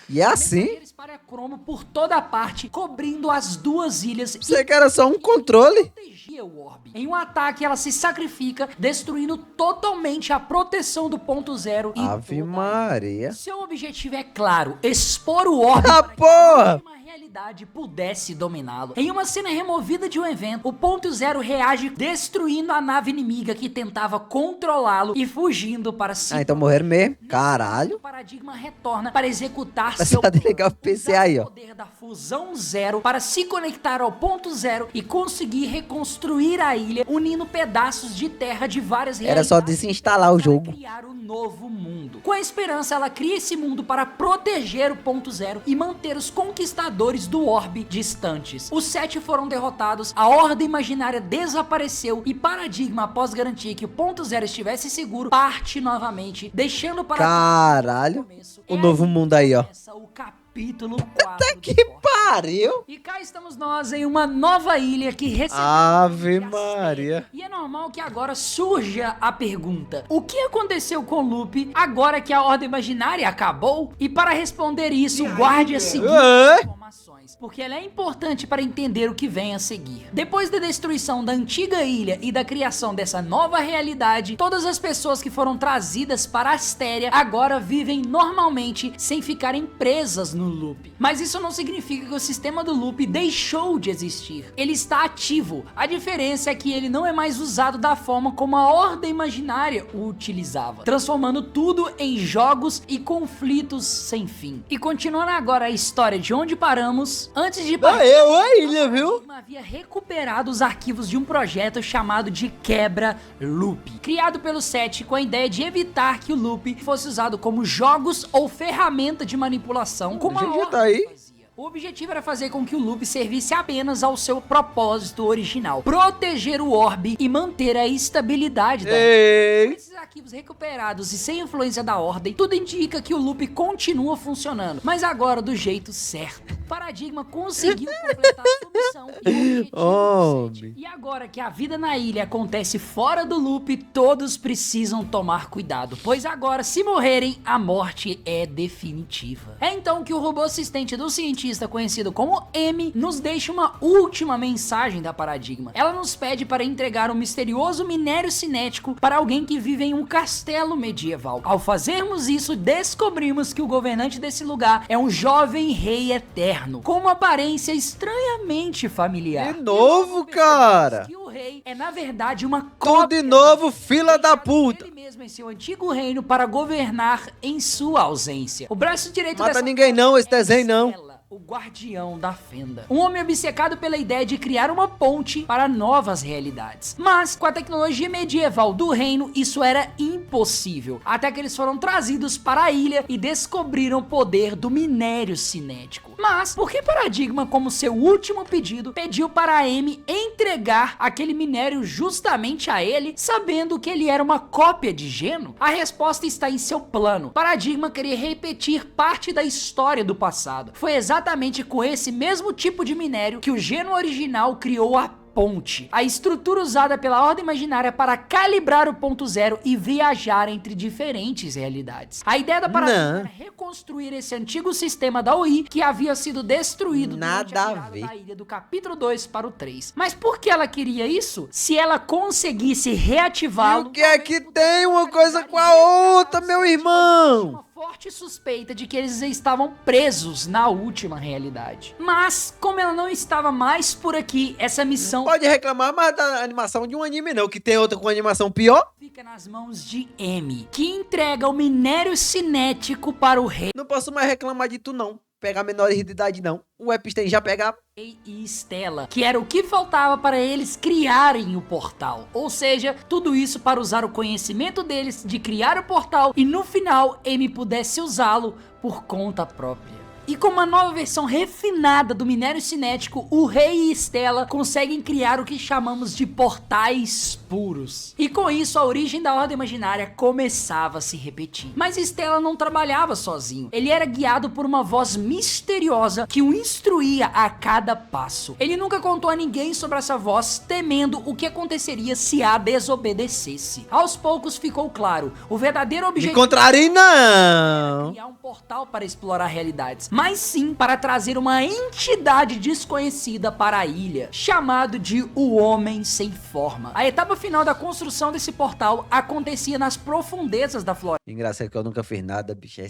E é assim? Eles espalham cromo por toda parte, cobrindo as duas ilhas. Você que era só um controle? Protegia o orbe. Em um ataque, ela se sacrifica, destruindo totalmente a proteção do ponto zero. Ave Maria. Seu objetivo é claro, expor o orbe Ah, porra! realidade pudesse dominá-lo. Em uma cena removida de um evento, o ponto zero reage destruindo a nave inimiga que tentava controlá-lo e fugindo para si. Ah, então morreram mesmo? Caralho. O Paradigma retorna para executar Essa seu tá legal o PC aí, ó. poder da fusão zero para se conectar ao ponto zero e conseguir reconstruir a ilha, unindo pedaços de terra de várias Era só realidades desinstalar o jogo. criar um novo mundo. Com a esperança, ela cria esse mundo para proteger o ponto zero e manter os conquistadores do orbe distantes. Os 7 foram derrotados, a Ordem Imaginária desapareceu e Paradigma, após garantir que o ponto zero estivesse seguro, parte novamente, deixando para Caralho. O novo mundo aí, ó. o capítulo 4. Até que pariu. E cá estamos nós em uma nova ilha que recebeu Ave Maria. E é normal que agora surja a pergunta: o que aconteceu com o Lupe agora que a Ordem Imaginária acabou? E para responder isso, guarde as seguintes informações, porque ela é importante para entender o que vem a seguir. Depois da destruição da antiga ilha e da criação dessa nova realidade, todas as pessoas que foram trazidas para Astéria agora vivem normalmente sem ficarem presas no loop. Mas isso não significa que o sistema do loop deixou de existir. Ele está ativo. A diferença é que ele não é mais usado da forma como a Ordem Imaginária o utilizava, transformando tudo em jogos e conflitos sem fim. E continuando agora a história de onde paramos, antes de partir, a ilha, viu? Havia recuperado os arquivos de um projeto chamado de Quebra Loop, criado pelo Set com a ideia de evitar que o loop fosse usado como jogos ou ferramenta de manipulação, como a Ordem fazia. O objetivo era fazer com que o loop servisse apenas ao seu propósito original: proteger o orbe e manter a estabilidade da ilha. Com esses arquivos recuperados e sem influência da Ordem, tudo indica que o loop continua funcionando, mas agora do jeito certo. Paradigma conseguiu completar sua missão e o objetivo. E agora que a vida na ilha acontece fora do loop, todos precisam tomar cuidado, pois agora, se morrerem, a morte é definitiva. É então que o robô assistente do cientista, conhecido como M, nos deixa uma última mensagem da Paradigma. Ela nos pede para entregar um misterioso minério cinético para alguém que vive em um castelo medieval. Ao fazermos isso, descobrimos que o governante desse lugar é um jovem rei eterno, com uma aparência estranhamente familiar. De novo, cara. Que o rei é, na verdade, uma Tudo cópia de novo, fila da puta. ele mesmo em seu antigo reino para governar em sua ausência. O braço direito Mata dessa ninguém não, esse desenho não. o guardião da fenda. Um homem obcecado pela ideia de criar uma ponte para novas realidades. Mas, com a tecnologia medieval do reino, isso era impossível. Até que eles foram trazidos para a ilha e descobriram o poder do minério cinético. Mas, por que Paradigma, como seu último pedido, pediu para a M entregar aquele minério justamente a ele, sabendo que ele era uma cópia de Geno? A resposta está em seu plano. Paradigma queria repetir parte da história do passado. Foi exatamente com esse mesmo tipo de minério que o Geno original criou a ponte, a estrutura usada pela Ordem Imaginária para calibrar o ponto zero e viajar entre diferentes realidades. A ideia da Paradigma era reconstruir esse antigo sistema da UI que havia sido destruído durante a virada da ilha do capítulo 2 para o 3. Mas por que ela queria isso? Se ela conseguisse reativá-lo... E o que é que tem uma coisa com a outra, meu irmão? Forte suspeita de que eles estavam presos na última realidade. Mas, como ela não estava mais por aqui, essa missão... Pode reclamar mais da animação de um anime não, que tem outra com animação pior. Fica nas mãos de M, que entrega o minério cinético para o rei. Não posso mais reclamar de tu não. pegar menores de idade, não. O Epstein já pegava. E Stella, que era o que faltava para eles criarem o portal. Ou seja, tudo isso para usar o conhecimento deles de criar o portal e no final Amy pudesse usá-lo por conta própria. E com uma nova versão refinada do minério cinético, o Rei e Stella conseguem criar o que chamamos de portais puros. E com isso, a origem da Ordem Imaginária começava a se repetir. Mas Stella não trabalhava sozinho. Ele era guiado por uma voz misteriosa que o instruía a cada passo. Ele nunca contou a ninguém sobre essa voz, temendo o que aconteceria se a desobedecesse. Aos poucos ficou claro, o verdadeiro objetivo... Me contrariem, não! Criar um portal para explorar realidades, mas sim para trazer uma entidade desconhecida para a ilha, chamado de o Homem Sem Forma. A etapa final da construção desse portal acontecia nas profundezas da floresta. Engraçado que eu nunca fiz nada, bicho.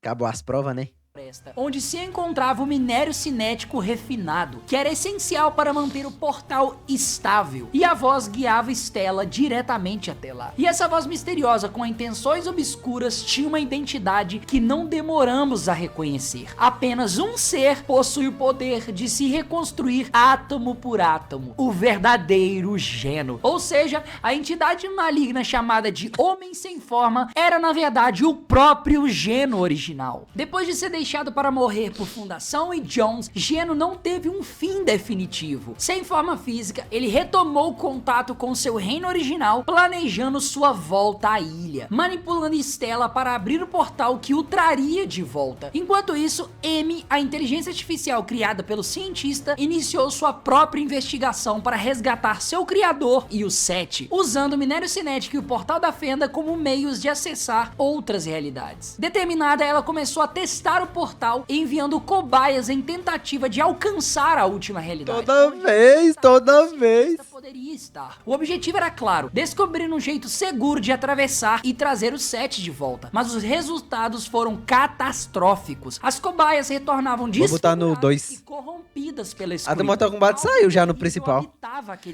Acabou as provas, né? Onde se encontrava o minério cinético refinado, que era essencial para manter o portal estável, e a voz guiava Stella diretamente até lá. E essa voz misteriosa com intenções obscuras tinha uma identidade que não demoramos a reconhecer. Apenas um ser possui o poder de se reconstruir átomo por átomo, o verdadeiro Geno. Ou seja, a entidade maligna chamada de Homem Sem Forma era na verdade o próprio Geno original. Depois de ser deixado para morrer por Fundação e Jones, Geno não teve um fim definitivo. Sem forma física, ele retomou o contato com seu reino original, planejando sua volta à ilha, manipulando Stella para abrir o portal que o traria de volta. Enquanto isso, Amy, a inteligência artificial criada pelo cientista, iniciou sua própria investigação para resgatar seu criador e o Sete, usando o minério cinético e o portal da fenda como meios de acessar outras realidades. Determinada, ela começou a testar o portal, enviando cobaias em tentativa de alcançar a última realidade. Toda vez. Poderia estar. O objetivo era claro, descobrir um jeito seguro de atravessar e trazer o Sete de volta. Mas os resultados foram catastróficos. As cobaias retornavam desfiguradas e corrompidas pela escuridão. A do Mortal Kombat saiu já no principal.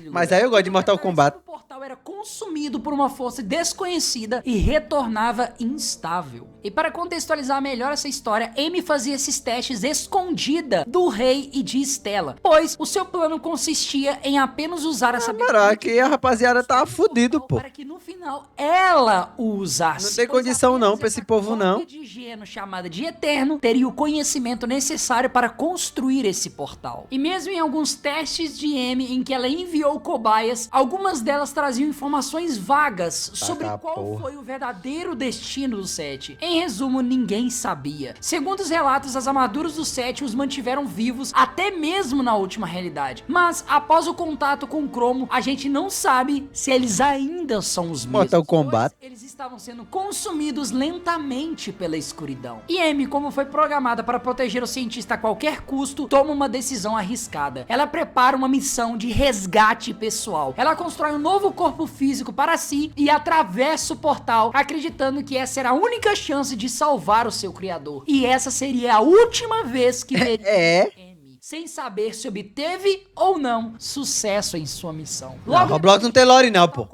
Mas aí eu gosto de Mortal Kombat. O portal era consumido por uma força desconhecida e retornava instável. E para contextualizar melhor essa história, Amy fazia esses testes escondida do Rei e de Stella, pois o seu plano consistia em apenas usar essa Caraca, que a rapaziada tá fudido, pô. Para que no final ela o usasse. Não tem condição não pra esse povo não. De Geno, chamada de Eterno, teria o conhecimento necessário para construir esse portal. E mesmo em alguns testes de Amy em que ela enviou cobaias, algumas delas traziam informações vagas sobre qual foi o verdadeiro destino do Sete. Em resumo, ninguém sabia. Segundo os relatos, as armaduras do Sete os mantiveram vivos até mesmo na última realidade. Mas após o contato com o Cromo, a gente não sabe se eles ainda são os mesmos. Mortal Kombat. Eles estavam sendo consumidos lentamente pela escuridão. E Amy, como foi programada para proteger o cientista a qualquer custo, toma uma decisão arriscada. Ela prepara uma missão de resgate pessoal. Ela constrói um novo corpo físico para si e atravessa o portal, acreditando que essa era a única chance de salvar o seu criador. E essa seria a última vez que veria Amy, sem saber se obteve ou não sucesso em sua missão. Logo, não, Roblox não tem lore não, pô.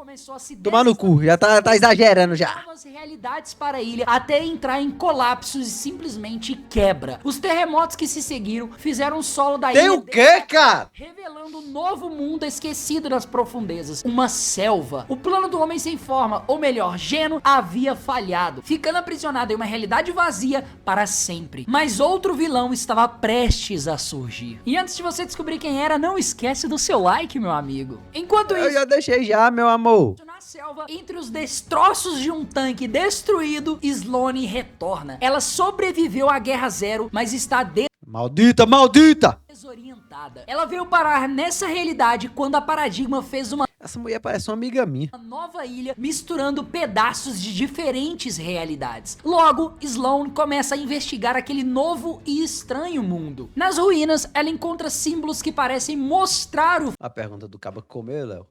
Tomar no cu, já tá exagerando já. Novas realidades para a ilha até entrar em colapsos e simplesmente quebra. Os terremotos que se seguiram fizeram o solo da ilha... Tem o quê, cara? Revelando um novo mundo esquecido nas profundezas. Uma selva. O plano do Homem Sem Forma, ou melhor, Geno, havia falhado, ficando aprisionado em uma realidade vazia para sempre. Mas outro vilão estava prestes a surgir. E antes de você descobrir quem era, não esquece do seu like, meu amigo. Enquanto isso... Eu já deixei já, meu amor. Na selva, entre os destroços de um tanque destruído, Sloane retorna. Ela sobreviveu à Guerra Zero, mas está Maldita, maldita! desorientada. Ela veio parar nessa realidade quando a Paradigma fez uma... Essa mulher parece uma amiga minha. nova ilha, misturando pedaços de diferentes realidades. Logo, Sloane começa a investigar aquele novo e estranho mundo. Nas ruínas, ela encontra símbolos que parecem mostrar o... A pergunta do cabo comeu, Léo.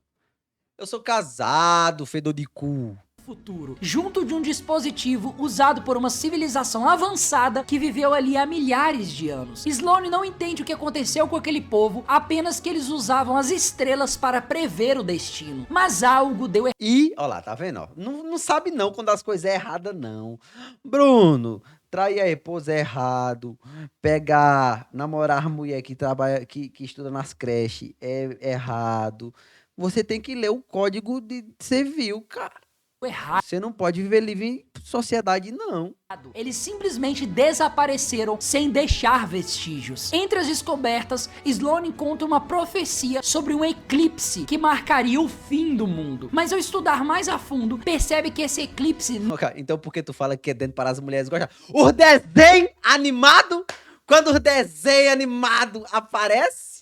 Eu sou casado, fedor de cu. Futuro, junto de um dispositivo usado por uma civilização avançada que viveu ali há milhares de anos. Sloane não entende o que aconteceu com aquele povo, apenas que eles usavam as estrelas para prever o destino. Mas algo deu errado. E, ó lá, tá vendo? Ó, não sabe não quando as coisas é erradas, não. Bruno, trair a esposa é errado. Pegar, namorar a mulher que trabalha, que estuda nas creches é errado. Você tem que ler o Código Civil, cara. Errado. Você não pode viver livre em sociedade, não. Eles simplesmente desapareceram sem deixar vestígios. Entre as descobertas, Sloane encontra uma profecia sobre um eclipse que marcaria o fim do mundo. Mas ao estudar mais a fundo, percebe que esse eclipse... Então por que tu fala que é dentro para as mulheres gostar? Os desenhos animados? Quando o desenho animado aparece?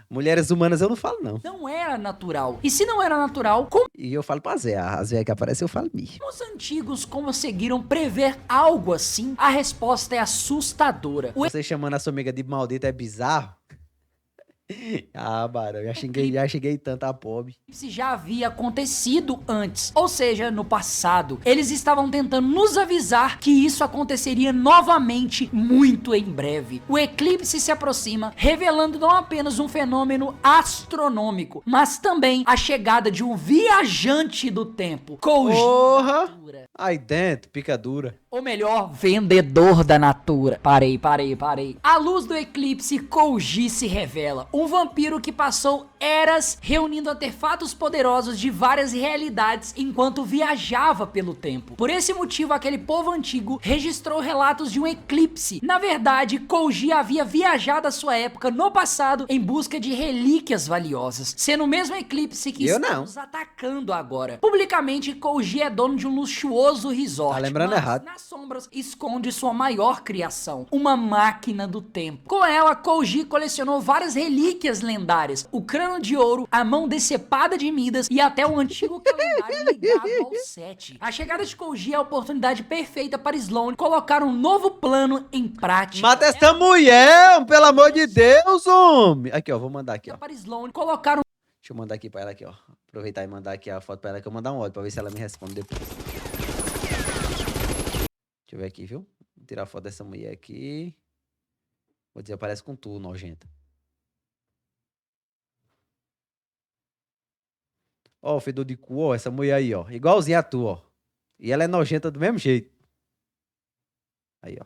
Mulheres humanas eu não falo, não. Não era natural. E se não era natural, como... E eu falo pra Zé, as velhas que aparecem eu falo mesmo. Os antigos conseguiram prever algo assim? A resposta é assustadora. Você chamando a sua amiga de maldita é bizarro? Ah, Barão, já cheguei tanto a pobre. Isso já havia acontecido antes, ou seja, no passado. Eles estavam tentando nos avisar que isso aconteceria novamente muito em breve. O eclipse se aproxima, revelando não apenas um fenômeno astronômico, mas também a chegada de um viajante do tempo. Porra! Aí dentro, picadura. Ou melhor, vendedor da natura. Parei. À luz do eclipse, Kouji se revela. Um vampiro que passou eras reunindo artefatos poderosos de várias realidades enquanto viajava pelo tempo. Por esse motivo, aquele povo antigo registrou relatos de um eclipse. Na verdade, Kouji havia viajado à sua época no passado em busca de relíquias valiosas, sendo o mesmo eclipse que estamos atacando agora. Publicamente, Kouji é dono de um luxuoso resort. Tá lembrando errado. Nas sombras, esconde sua maior criação, uma máquina do tempo. Com ela, Kouji colecionou várias relíquias lendárias, o crânio de ouro, a mão decepada de Midas e até o antigo calendário ligado ao 7. A chegada de Kouji é a oportunidade perfeita para Sloane colocar um novo plano em prática. Mata essa mulher, pelo amor de Deus, homem. Aqui, ó, vou mandar aqui, ó. Para Sloane colocar um... Deixa eu mandar aqui pra ela aqui, ó. Aproveitar e mandar aqui a foto pra ela que eu vou mandar um ódio pra ver se ela me responde depois. Deixa eu ver aqui, viu? Vou tirar a foto dessa mulher aqui. Vou dizer, parece com tu, nojenta. Ó, o fedor de cu, ó, essa mulher aí, ó. Igualzinha a tu, ó. E ela é nojenta do mesmo jeito. Aí, ó.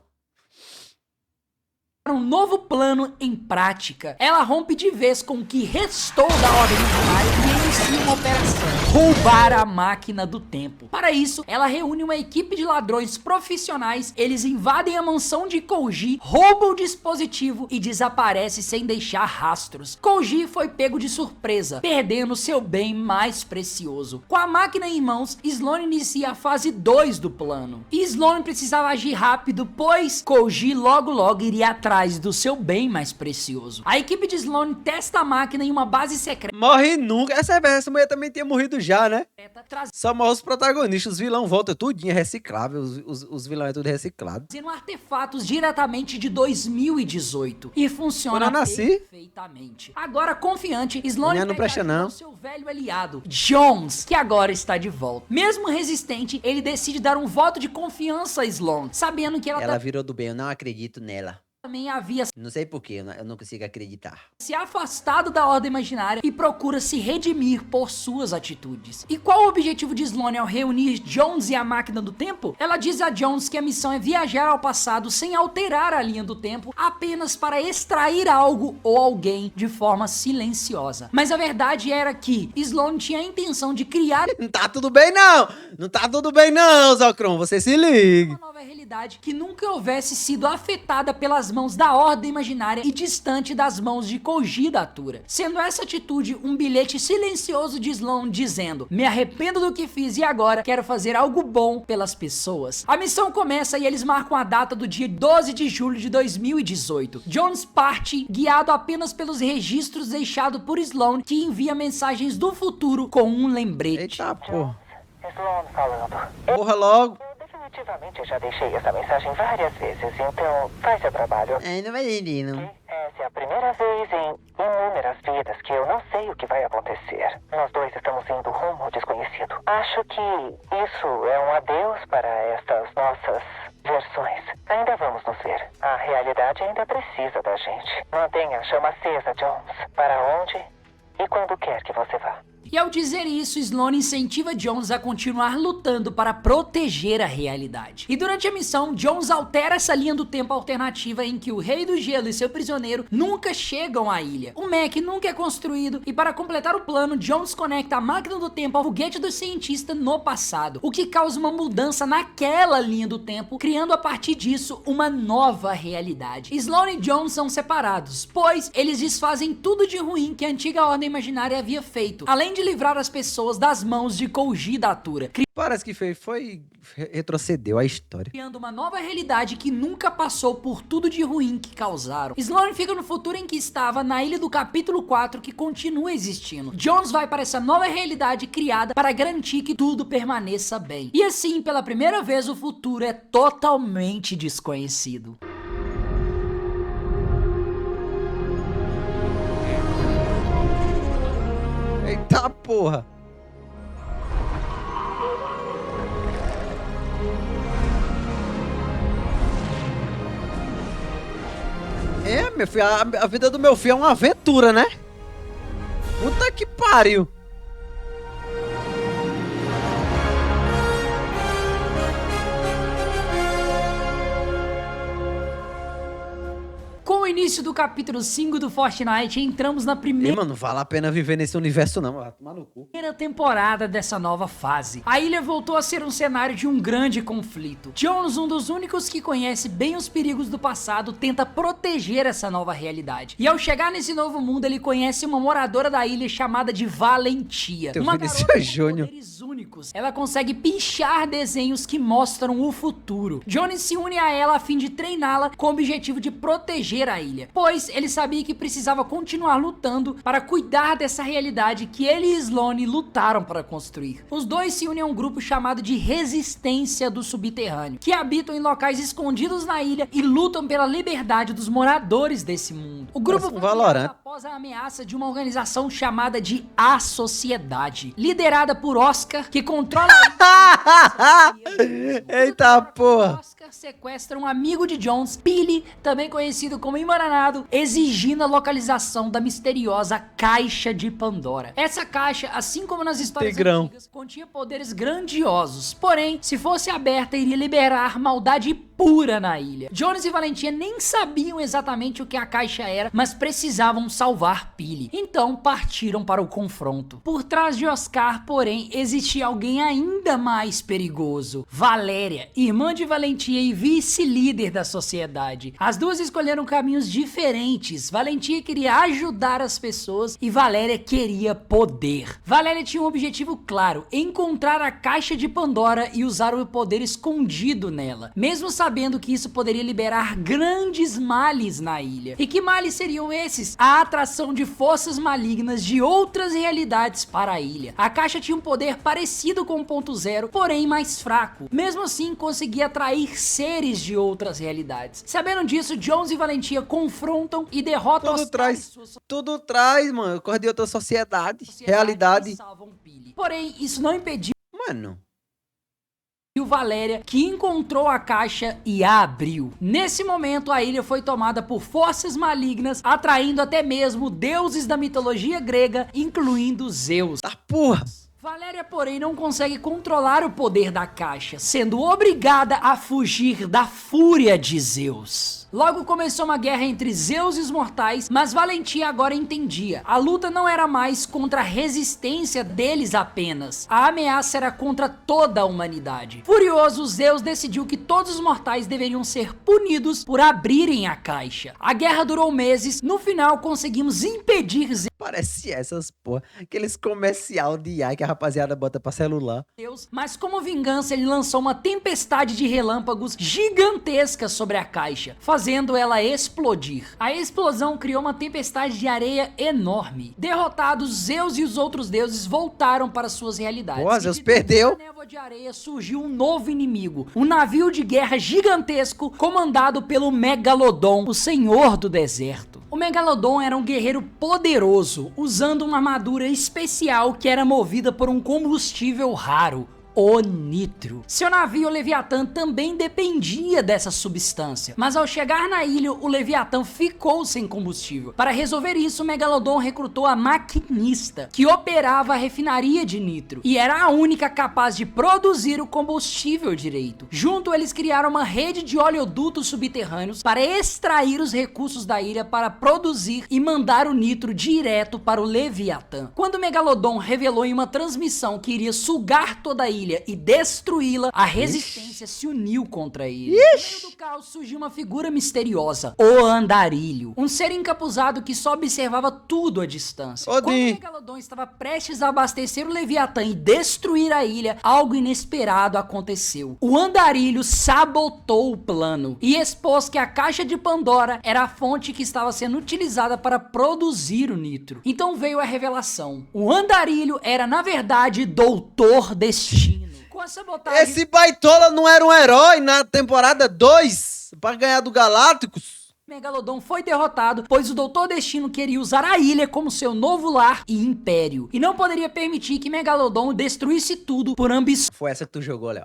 Um novo plano em prática. Ela rompe de vez com o que restou da Ordem Imaginária e inicia uma operação: roubar a máquina do tempo. Para isso, ela reúne uma equipe de ladrões profissionais. Eles invadem a mansão de Kouji, roubam o dispositivo e desaparece sem deixar rastros. Kouji foi pego de surpresa, perdendo seu bem mais precioso. Com a máquina em mãos, Sloane inicia a fase 2 do plano. E Sloane precisava agir rápido, pois Kouji logo iria atrás do seu bem mais precioso. A equipe de Sloane testa a máquina em uma base secreta. Morre nunca. Essa mulher também tinha morrido já, né? Só morre os protagonistas. Os vilão voltam tudinho, é reciclável. Os vilões é tudo reciclado. Sendo artefatos diretamente de 2018. E funciona perfeitamente. Agora, confiante, Sloane não presta não. Seu velho aliado, Jones, que agora está de volta. Mesmo resistente, ele decide dar um voto de confiança a Sloane, sabendo que ela virou do bem. Eu não acredito nela. Também havia... Não sei porquê, eu não consigo acreditar. Se afastado da Ordem Imaginária e procura se redimir por suas atitudes. E qual o objetivo de Sloane ao reunir Jones e a máquina do tempo? Ela diz a Jones que a missão é viajar ao passado sem alterar a linha do tempo, apenas para extrair algo ou alguém de forma silenciosa. Mas a verdade era que Sloane tinha a intenção de criar... Não tá tudo bem não! Não tá tudo bem não, Zocron, você se liga. Uma nova realidade que nunca houvesse sido afetada pelas mãos da Ordem Imaginária e distante das mãos de Kouji Datura. Sendo essa atitude um bilhete silencioso de Sloane dizendo: me arrependo do que fiz e agora quero fazer algo bom pelas pessoas. A missão começa e eles marcam a data do dia 12 de julho de 2018. Jones parte guiado apenas pelos registros deixados por Sloane, que envia mensagens do futuro com um lembrete. Eita porra. Sloane falando. Porra logo. Definitivamente já deixei essa mensagem várias vezes, então faz seu trabalho. Não vai entender, não. Essa é a primeira vez em inúmeras vidas que eu não sei o que vai acontecer. Nós dois estamos indo rumo ao desconhecido. Acho que isso é um adeus para estas nossas versões. Ainda vamos nos ver. A realidade ainda precisa da gente. Mantenha a chama acesa, Jones. Para onde e quando quer que você vá. E ao dizer isso, Sloane incentiva Jones a continuar lutando para proteger a realidade. E durante a missão, Jones altera essa linha do tempo alternativa em que o Rei do Gelo e seu prisioneiro nunca chegam à ilha. O Mac nunca é construído e para completar o plano, Jones conecta a máquina do tempo ao foguete do cientista no passado, o que causa uma mudança naquela linha do tempo, criando a partir disso uma nova realidade. Sloane e Jones são separados, pois eles desfazem tudo de ruim que a antiga Ordem Imaginária havia feito, além de livrar as pessoas das mãos de Koji Datura, Parece que retrocedeu a história. criando uma nova realidade que nunca passou por tudo de ruim que causaram. Sloane fica no futuro em que estava na ilha do capítulo 4, que continua existindo. Jones vai para essa nova realidade criada para garantir que tudo permaneça bem. E assim, pela primeira vez, o futuro é totalmente desconhecido. Eita porra! Meu filho, a vida do meu filho é uma aventura, né? Puta que pariu! Com o início do capítulo 5 do Fortnite, entramos na primeira... Mano, não vale a pena viver nesse universo não, vai tomar no cu. Primeira temporada dessa nova fase. A ilha voltou a ser um cenário de um grande conflito. Jones, um dos únicos que conhece bem os perigos do passado, tenta proteger essa nova realidade. E ao chegar nesse novo mundo, ele conhece uma moradora da ilha chamada de Valentia. Uma garota com poderes únicos. Ela consegue pichar desenhos que mostram o futuro. Jones se une a ela a fim de treiná-la com o objetivo de proteger a ilha, pois ele sabia que precisava continuar lutando para cuidar dessa realidade que ele e Sloane lutaram para construir. Os dois se unem a um grupo chamado de Resistência do Subterrâneo, que habitam em locais escondidos na ilha e lutam pela liberdade dos moradores desse mundo. O grupo foi criado após a ameaça de uma organização chamada de A Sociedade, liderada por Oscar, que controla a ilha. Eita porra! Oscar sequestra um amigo de Jones, Billy, também conhecido como Emaranhado, exigindo a localização da misteriosa Caixa de Pandora. Essa caixa, assim como nas histórias antigas, continha poderes grandiosos, porém, se fosse aberta, iria liberar maldade pura na ilha. Jones e Valentia nem sabiam exatamente o que a caixa era, mas precisavam salvar Billy. Então partiram para o confronto. Por trás de Oscar, porém, existia alguém ainda mais perigoso. Valéria, irmã de Valentia e vice-líder da sociedade. As duas escolheram caminhos diferentes. Valentia queria ajudar as pessoas e Valéria queria poder. Valéria tinha um objetivo claro: encontrar a Caixa de Pandora e usar o poder escondido nela, mesmo sabendo que isso poderia liberar grandes males na ilha. E que males seriam esses? A atração de forças malignas de outras realidades para a ilha. A caixa tinha um poder parecido com o ponto zero, porém mais fraco. Mesmo assim, conseguia atrair seres de outras realidades. Sabendo disso, Jones e Valentia confrontam e derrotam Tudo traz, mano. Cor de outra sociedade, realidade. Porém, isso não impediu Mano, o Valéria, que encontrou a caixa e a abriu. Nesse momento, a ilha foi tomada por forças malignas, atraindo até mesmo deuses da mitologia grega, incluindo Zeus. Porra! Valéria, porém, não consegue controlar o poder da caixa, sendo obrigada a fugir da fúria de Zeus. Logo começou uma guerra entre Zeus e os mortais, mas Valentia agora entendia. A luta não era mais contra a resistência deles apenas. A ameaça era contra toda a humanidade. Furioso, Zeus decidiu que todos os mortais deveriam ser punidos por abrirem a caixa. A guerra durou meses. No final, conseguimos impedir Zeus. Parece essas porra. Aqueles comercial de IA que a rapaziada bota pra celular. Mas como vingança, ele lançou uma tempestade de relâmpagos gigantesca sobre a caixa, fazendo ela explodir. A explosão criou uma tempestade de areia enorme. Derrotados, Zeus e os outros deuses voltaram para suas realidades. Pô, Zeus perdeu. Na névoa de areia surgiu um novo inimigo, um navio de guerra gigantesco comandado pelo Megalodon, o senhor do deserto. O Megalodon era um guerreiro poderoso, usando uma armadura especial que era movida por um combustível raro, o nitro. Seu navio, o Leviatã, também dependia dessa substância, mas ao chegar na ilha, o Leviatã ficou sem combustível. Para resolver isso, o Megalodon recrutou a maquinista, que operava a refinaria de nitro, e era a única capaz de produzir o combustível direito. Junto, eles criaram uma rede de oleodutos subterrâneos para extrair os recursos da ilha para produzir e mandar o nitro direto para o Leviatã. Quando o Megalodon revelou em uma transmissão que iria sugar toda a ilha e destruí-la, a resistência se uniu contra ele. No meio do caos surgiu uma figura misteriosa, o Andarilho, um ser encapuzado que só observava tudo à distância. Quando o Megalodon estava prestes a abastecer o Leviatã e destruir a ilha, algo inesperado aconteceu. O Andarilho sabotou o plano e expôs que a caixa de Pandora era a fonte que estava sendo utilizada para produzir o nitro. Então veio a revelação. O Andarilho era, na verdade, Doutor Destino. Com a sabotagem... Esse baitola não era um herói na temporada 2 pra ganhar do Galácticos? Megalodon foi derrotado, pois o Doutor Destino queria usar a ilha como seu novo lar e império, e não poderia permitir que Megalodon destruísse tudo por ambições. Foi essa que tu jogou, Léo.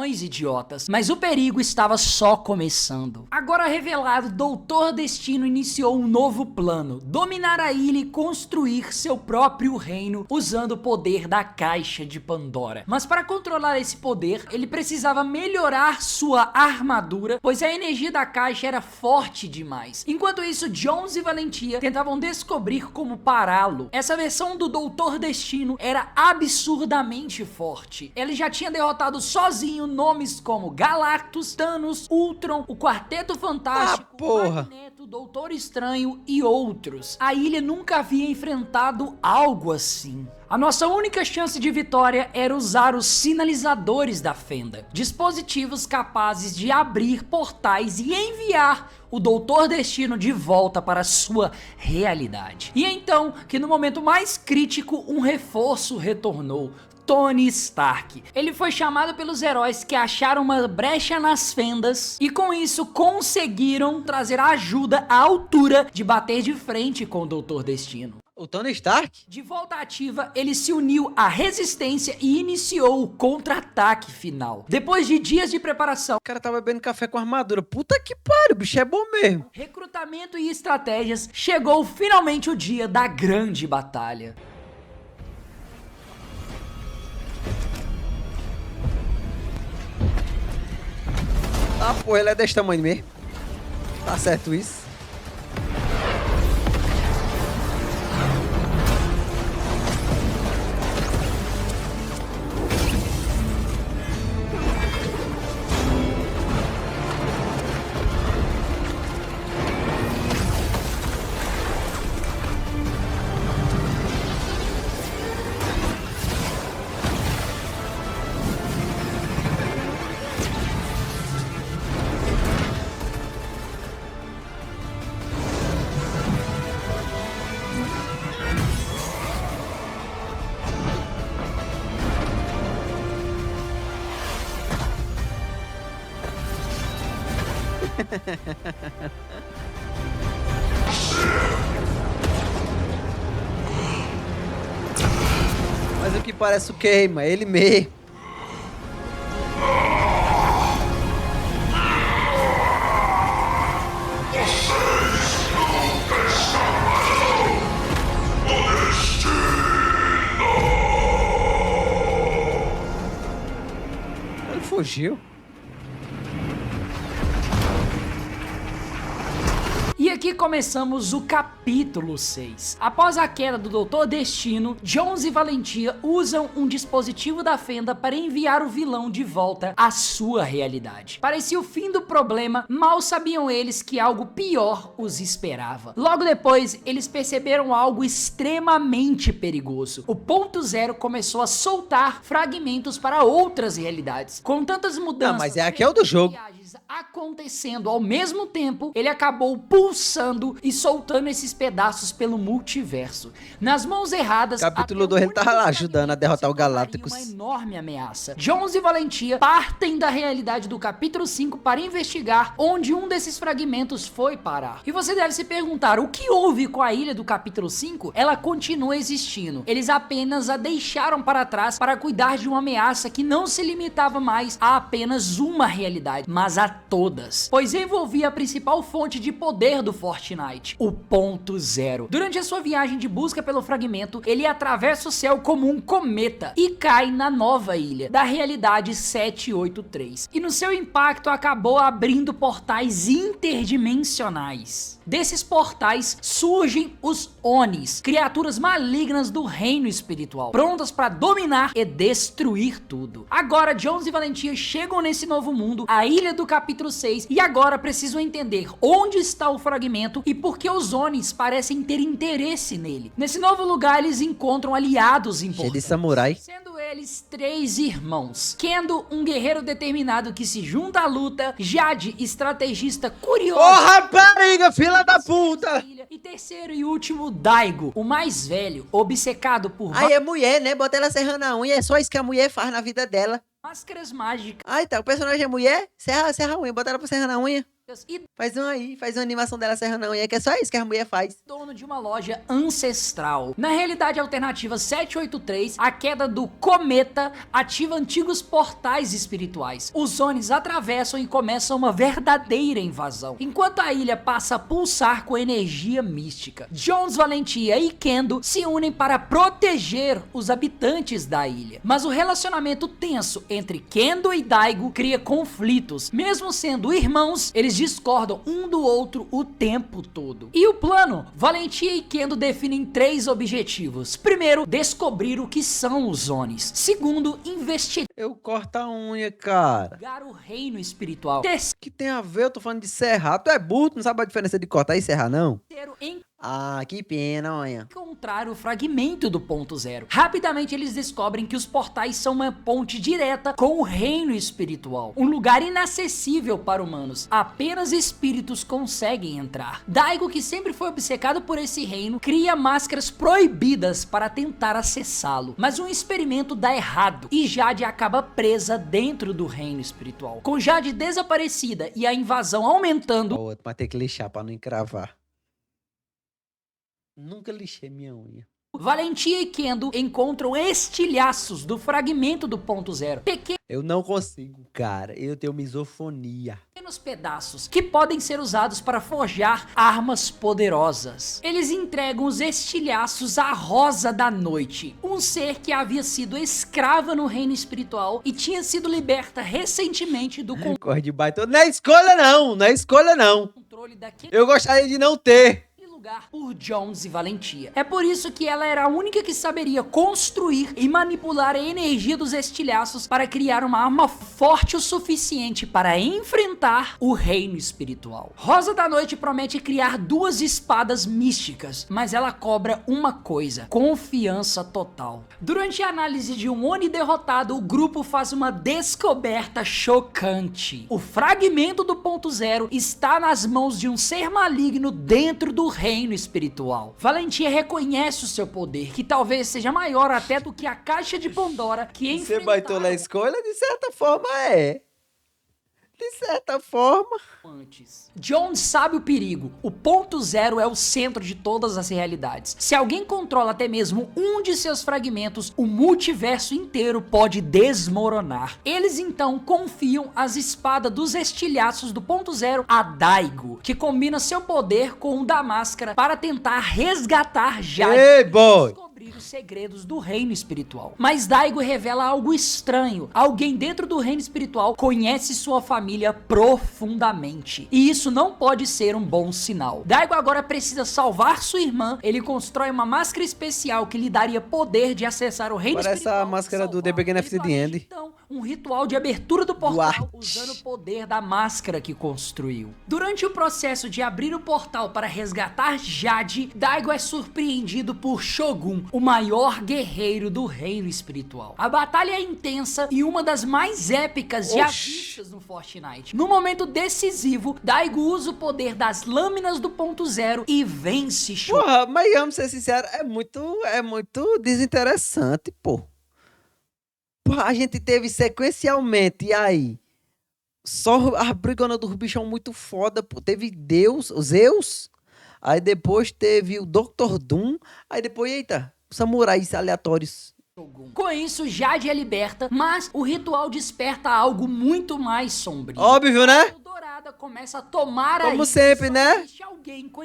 Idiotas, mas o perigo estava só começando. Agora revelado, Doutor Destino iniciou um novo plano: dominar a ilha e construir seu próprio reino usando o poder da Caixa de Pandora. Mas para controlar esse poder, ele precisava melhorar sua armadura, pois a energia da caixa era forte demais. Enquanto isso, Jones e Valentia tentavam descobrir como pará-lo. Essa versão do Doutor Destino era absurdamente forte. Ele já tinha derrotado sozinho nomes como Galactus, Thanos, Ultron, o Quarteto Fantástico, Magneto, Doutor Estranho e outros. A ilha nunca havia enfrentado algo assim. A nossa única chance de vitória era usar os sinalizadores da Fenda, dispositivos capazes de abrir portais e enviar o Doutor Destino de volta para sua realidade. E então, que no momento mais crítico, um reforço retornou: Tony Stark. Ele foi chamado pelos heróis que acharam uma brecha nas fendas e com isso conseguiram trazer ajuda à altura de bater de frente com o Doutor Destino. O Tony Stark? De volta ativa, ele se uniu à resistência e iniciou o contra-ataque final. Depois de dias de preparação, o cara tava bebendo café com armadura. Puta que pariu, o bicho é bom mesmo. Recrutamento e estratégias, chegou finalmente o dia da grande batalha. Ah, porra, ele é desse tamanho mesmo. Tá certo isso? Mas o que parece o queima, ele mesmo. Ele fugiu. E aqui começamos o capítulo 6. Após a queda do Doutor Destino, Jones e Valentia usam um dispositivo da Fenda para enviar o vilão de volta à sua realidade. Parecia o fim do problema, mal sabiam eles que algo pior os esperava. Logo depois, eles perceberam algo extremamente perigoso. O Ponto Zero começou a soltar fragmentos para outras realidades. Com tantas mudanças... Não, mas é aqui é o do jogo. realidades acontecendo ao mesmo tempo, ele acabou pulsando e soltando esses pedaços pelo multiverso. Nas mãos erradas, Capítulo 2 ele tava lá ajudando a derrotar o Galactus. uma enorme ameaça. Jones e Valentia partem da realidade do capítulo 5 para investigar onde um desses fragmentos foi parar. E você deve se perguntar, o que houve com a ilha do capítulo 5? Ela continua existindo. Eles apenas a deixaram para trás para cuidar de uma ameaça que não se limitava mais a apenas uma realidade, mas a todas, pois envolvia a principal fonte de poder do Fortnite, o ponto zero. Durante a sua viagem de busca pelo fragmento, ele atravessa o céu como um cometa e cai na nova ilha da realidade 783. E no seu impacto acabou abrindo portais interdimensionais. Desses portais surgem os Onis, criaturas malignas do reino espiritual, prontas para dominar e destruir tudo. Agora Jones e Valentia chegam nesse novo mundo, a ilha do capítulo 6, e agora precisam entender onde está o fragmento e por que os Onis parecem ter interesse nele. Nesse novo lugar eles encontram aliados importantes, cheio de samurai, sendo eles 3 irmãos. Kendo, um guerreiro determinado que se junta à luta, Jade, estrategista curioso, ô rapariga, fila da puta! E terceiro e último, Daigo, o mais velho, obcecado por Aí é mulher, né? Bota ela serrando a unha, é só isso que a mulher faz na vida dela. máscaras mágicas. Aí tá, o personagem é mulher, serra a unha, bota ela pra serrar a unha. E faz uma animação dela serrando a unha, que é só isso que a mulher faz. Dono de uma loja ancestral. Na realidade alternativa 783, a queda do cometa ativa antigos portais espirituais. Os Onis atravessam e começam uma verdadeira invasão, enquanto a ilha passa a pulsar com energia mística. Jones, Valentia e Kendo se unem para proteger os habitantes da ilha. Mas o relacionamento tenso entre Kendo e Daigo cria conflitos. Mesmo sendo irmãos, eles discordam um do outro o tempo todo. E o plano? Valentia e Kendo definem 3 objetivos. Primeiro, descobrir o que são os Onis. Segundo, investigar Eu corto a unha, cara. o reino espiritual. Que tem a ver? Eu tô falando de serrar. Tu é burro, não sabe a diferença de cortar e serrar, não? Terceiro, Ah, que pena, olha. encontrar o fragmento do ponto zero. Rapidamente eles descobrem que os portais são uma ponte direta com o reino espiritual, um lugar inacessível para humanos. Apenas espíritos conseguem entrar. Daigo, que sempre foi obcecado por esse reino, cria máscaras proibidas para tentar acessá-lo, mas um experimento dá errado e Jade acaba presa dentro do reino espiritual. Com Jade desaparecida e a invasão aumentando, Mas tem que lixar pra não encravar. Nunca lixei minha unha. Valentia e Kendo encontram estilhaços do fragmento do ponto zero. Eu não consigo, cara. Eu tenho misofonia. Pequenos pedaços que podem ser usados para forjar armas poderosas. Eles entregam os estilhaços à Rosa da Noite, um ser que havia sido escrava no reino espiritual e tinha sido liberta recentemente do Corre de baita. Não é escolha não, não é escolha não. controle daquele Eu gostaria de não ter. lugar por Jones e Valentia. É por isso que ela era a única que saberia construir e manipular a energia dos estilhaços para criar uma arma forte o suficiente para enfrentar o reino espiritual. Rosa da Noite promete criar 2 espadas místicas, mas ela cobra uma coisa: confiança total. Durante a análise de um Oni derrotado, o grupo faz uma descoberta chocante. O fragmento do ponto zero está nas mãos de um ser maligno dentro do reino espiritual. Valentia reconhece o seu poder, que talvez seja maior até do que a caixa de Pandora que Você enfrentaram baitou na escolha? De certa forma é. De certa forma. antes. Jones sabe o perigo. O ponto zero é o centro de todas as realidades. Se alguém controla até mesmo um de seus fragmentos, o multiverso inteiro pode desmoronar. Eles então confiam as espadas dos estilhaços do ponto zero a Daigo, que combina seu poder com o da máscara para tentar resgatar Jade. Ei, boy! Descobrir os segredos do reino espiritual. Mas Daigo revela algo estranho. Alguém dentro do reino espiritual conhece sua família profundamente. E isso não pode ser um bom sinal. Daigo agora precisa salvar sua irmã. Ele constrói uma máscara especial que lhe daria poder de acessar o reino Parece espiritual. a máscara do The Beginning of the End. Então, um ritual de abertura do portal Duarte. usando o poder da máscara que construiu. Durante o processo de abrir o portal para resgatar Jade, Daigo é surpreendido por Shogun, o maior guerreiro do reino espiritual. A batalha é intensa e uma das mais épicas já vistas no Fortnite. No momento decisivo, Daigo usa o poder das lâminas do ponto zero e vence Shogun. Porra, mas vamos ser sinceros, é muito desinteressante, pô. Porra, a gente teve sequencialmente, e aí? Só a brigona dos bichos muito foda, pô. Teve Deus, os Zeus, aí depois teve o Dr. Doom, aí depois, eita, samurais aleatórios. Com isso, Jade é liberta, mas o ritual desperta algo muito mais sombrio. Óbvio, né? Dourada começa a tomar Como sempre, né?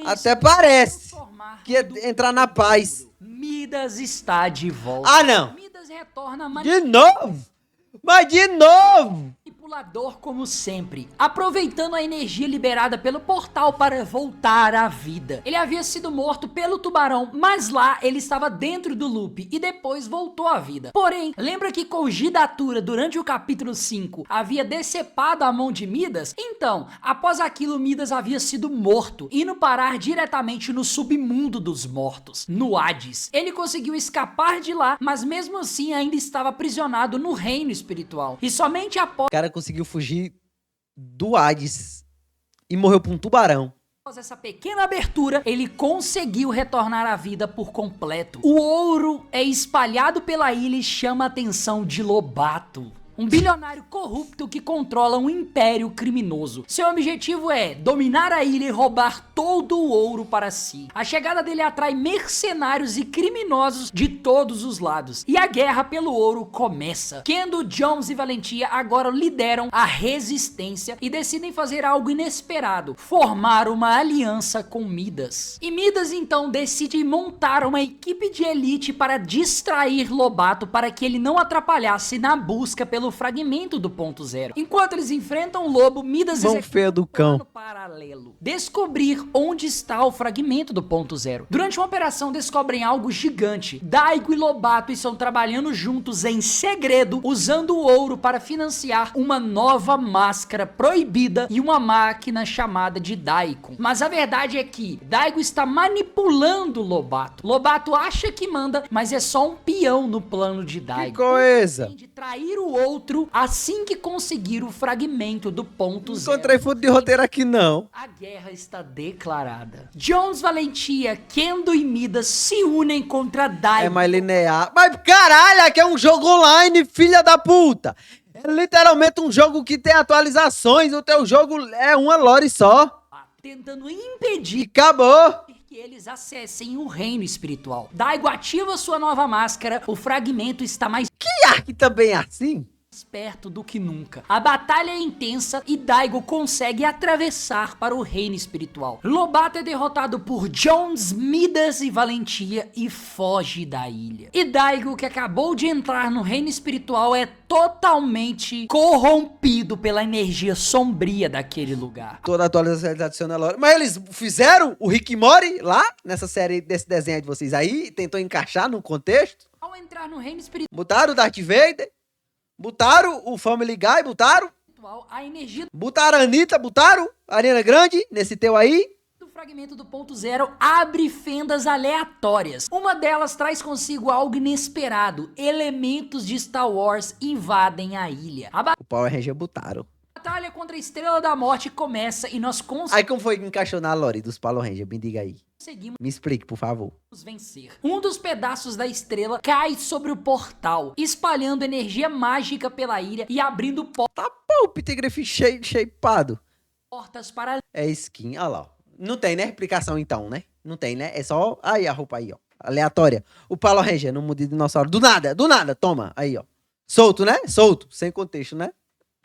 Até parece que ia entrar na paz. Midas está de volta. Ah, não! Midas retorna De novo? Mas de novo! manipulador como sempre, aproveitando a energia liberada pelo portal para voltar à vida. Ele havia sido morto pelo tubarão, mas lá ele estava dentro do loop e depois voltou à vida. Porém, lembra que Koji Datura durante o capítulo 5 havia decepado a mão de Midas? Então, após aquilo, Midas havia sido morto, indo parar diretamente no submundo dos mortos, no Hades. Ele conseguiu escapar de lá, mas mesmo assim ainda estava aprisionado no reino espiritual. E somente após... O cara conseguiu fugir do Hades e morreu por um tubarão. Após essa pequena abertura, ele conseguiu retornar à vida por completo. O ouro é espalhado pela ilha e chama a atenção de Lobato, um bilionário corrupto que controla um império criminoso. Seu objetivo é dominar a ilha e roubar todo o ouro para si. A chegada dele atrai mercenários e criminosos de todos os lados. E a guerra pelo ouro começa. Kendo, Jones e Valentia agora lideram a resistência e decidem fazer algo inesperado: formar uma aliança com Midas. E Midas então decide montar uma equipe de elite para distrair Lobato para que ele não atrapalhasse na busca pelo fragmento do ponto zero. Enquanto eles enfrentam o lobo, Midas executa um plano paralelo: descobrir onde está o fragmento do ponto zero. Durante uma operação descobrem algo gigante. Daigo e Lobato estão trabalhando juntos em segredo, usando o ouro para financiar uma nova máscara proibida e uma máquina chamada de Daikon. Mas a verdade é que Daigo está manipulando Lobato. Lobato acha que manda, mas é só um peão no plano de Daigo. Que coisa! De trair o outro assim que conseguir o fragmento do ponto zero. Não encontrei fundo de roteiro aqui não. A guerra está declarada. Jones, Valentia, Kendo e Midas se unem contra Daigo. É mais linear. Mas caralho, aqui é um jogo online, filha da puta. É literalmente um jogo que tem atualizações. O teu jogo é uma lore só. Tentando impedir e acabou que eles acessem o reino espiritual. Daigo ativa sua nova máscara. O fragmento está mais... Que Ark também é assim? Perto do que nunca. A batalha é intensa e Daigo consegue atravessar para o reino espiritual. Lobato é derrotado por Jones, Midas e Valentia e foge da ilha. E Daigo, que acabou de entrar no reino espiritual, é totalmente corrompido pela energia sombria daquele lugar. Toda atualização adiciona lore. Mas eles fizeram o Rick e Morty lá nessa série desse desenho de vocês aí, tentou encaixar no contexto. Ao entrar no reino espiritual, botaram o Darth Vader. Botaram o Family Guy, botaram. A energia... Botaram a Anitta, botaram a Ariana Grande nesse teu aí. O fragmento do ponto zero abre fendas aleatórias. Uma delas traz consigo algo inesperado. Elementos de Star Wars invadem a ilha. O Power Ranger botaram. A batalha contra a Estrela da Morte começa e nós conseguimos... Aí como foi que encaixou na lore dos Power Ranger? Me diga aí. Me explique, por favor. Vencer. Um dos pedaços da estrela cai sobre o portal, espalhando energia mágica pela ilha e abrindo portas. Tá bom, o Petergriff shapeado. Portas para... É skin, olha lá. Não tem, né? Explicação então, né? Não tem, né? É só... Aí a roupa aí, ó. Aleatória. O Power Ranger no mundo de dinossauro. Do nada, toma. Aí, ó. Solto, né? Solto. Sem contexto, né?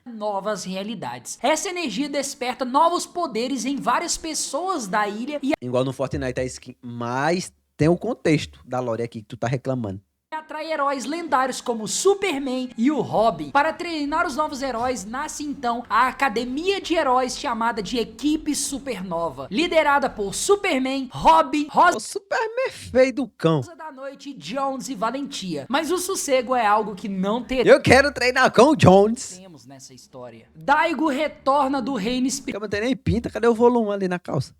Novas realidades. Essa energia desperta novos poderes em várias pessoas da ilha e... Igual no Fortnite a skin, mas tem o contexto da lore aqui que tu tá reclamando. atrai heróis lendários como o Superman e o Robin. Para treinar os novos heróis, nasce então a Academia de Heróis chamada de Equipe Supernova, liderada por Superman, Robin, O Superman feio do cão. Rosa da Noite, Jones e Valentia. Mas o sossego é algo que não teremos. Eu quero treinar com o Jones. Nessa história. Daigo retorna do reino espiritual. Eu não tenho nem pinta, cadê o volume ali na calça?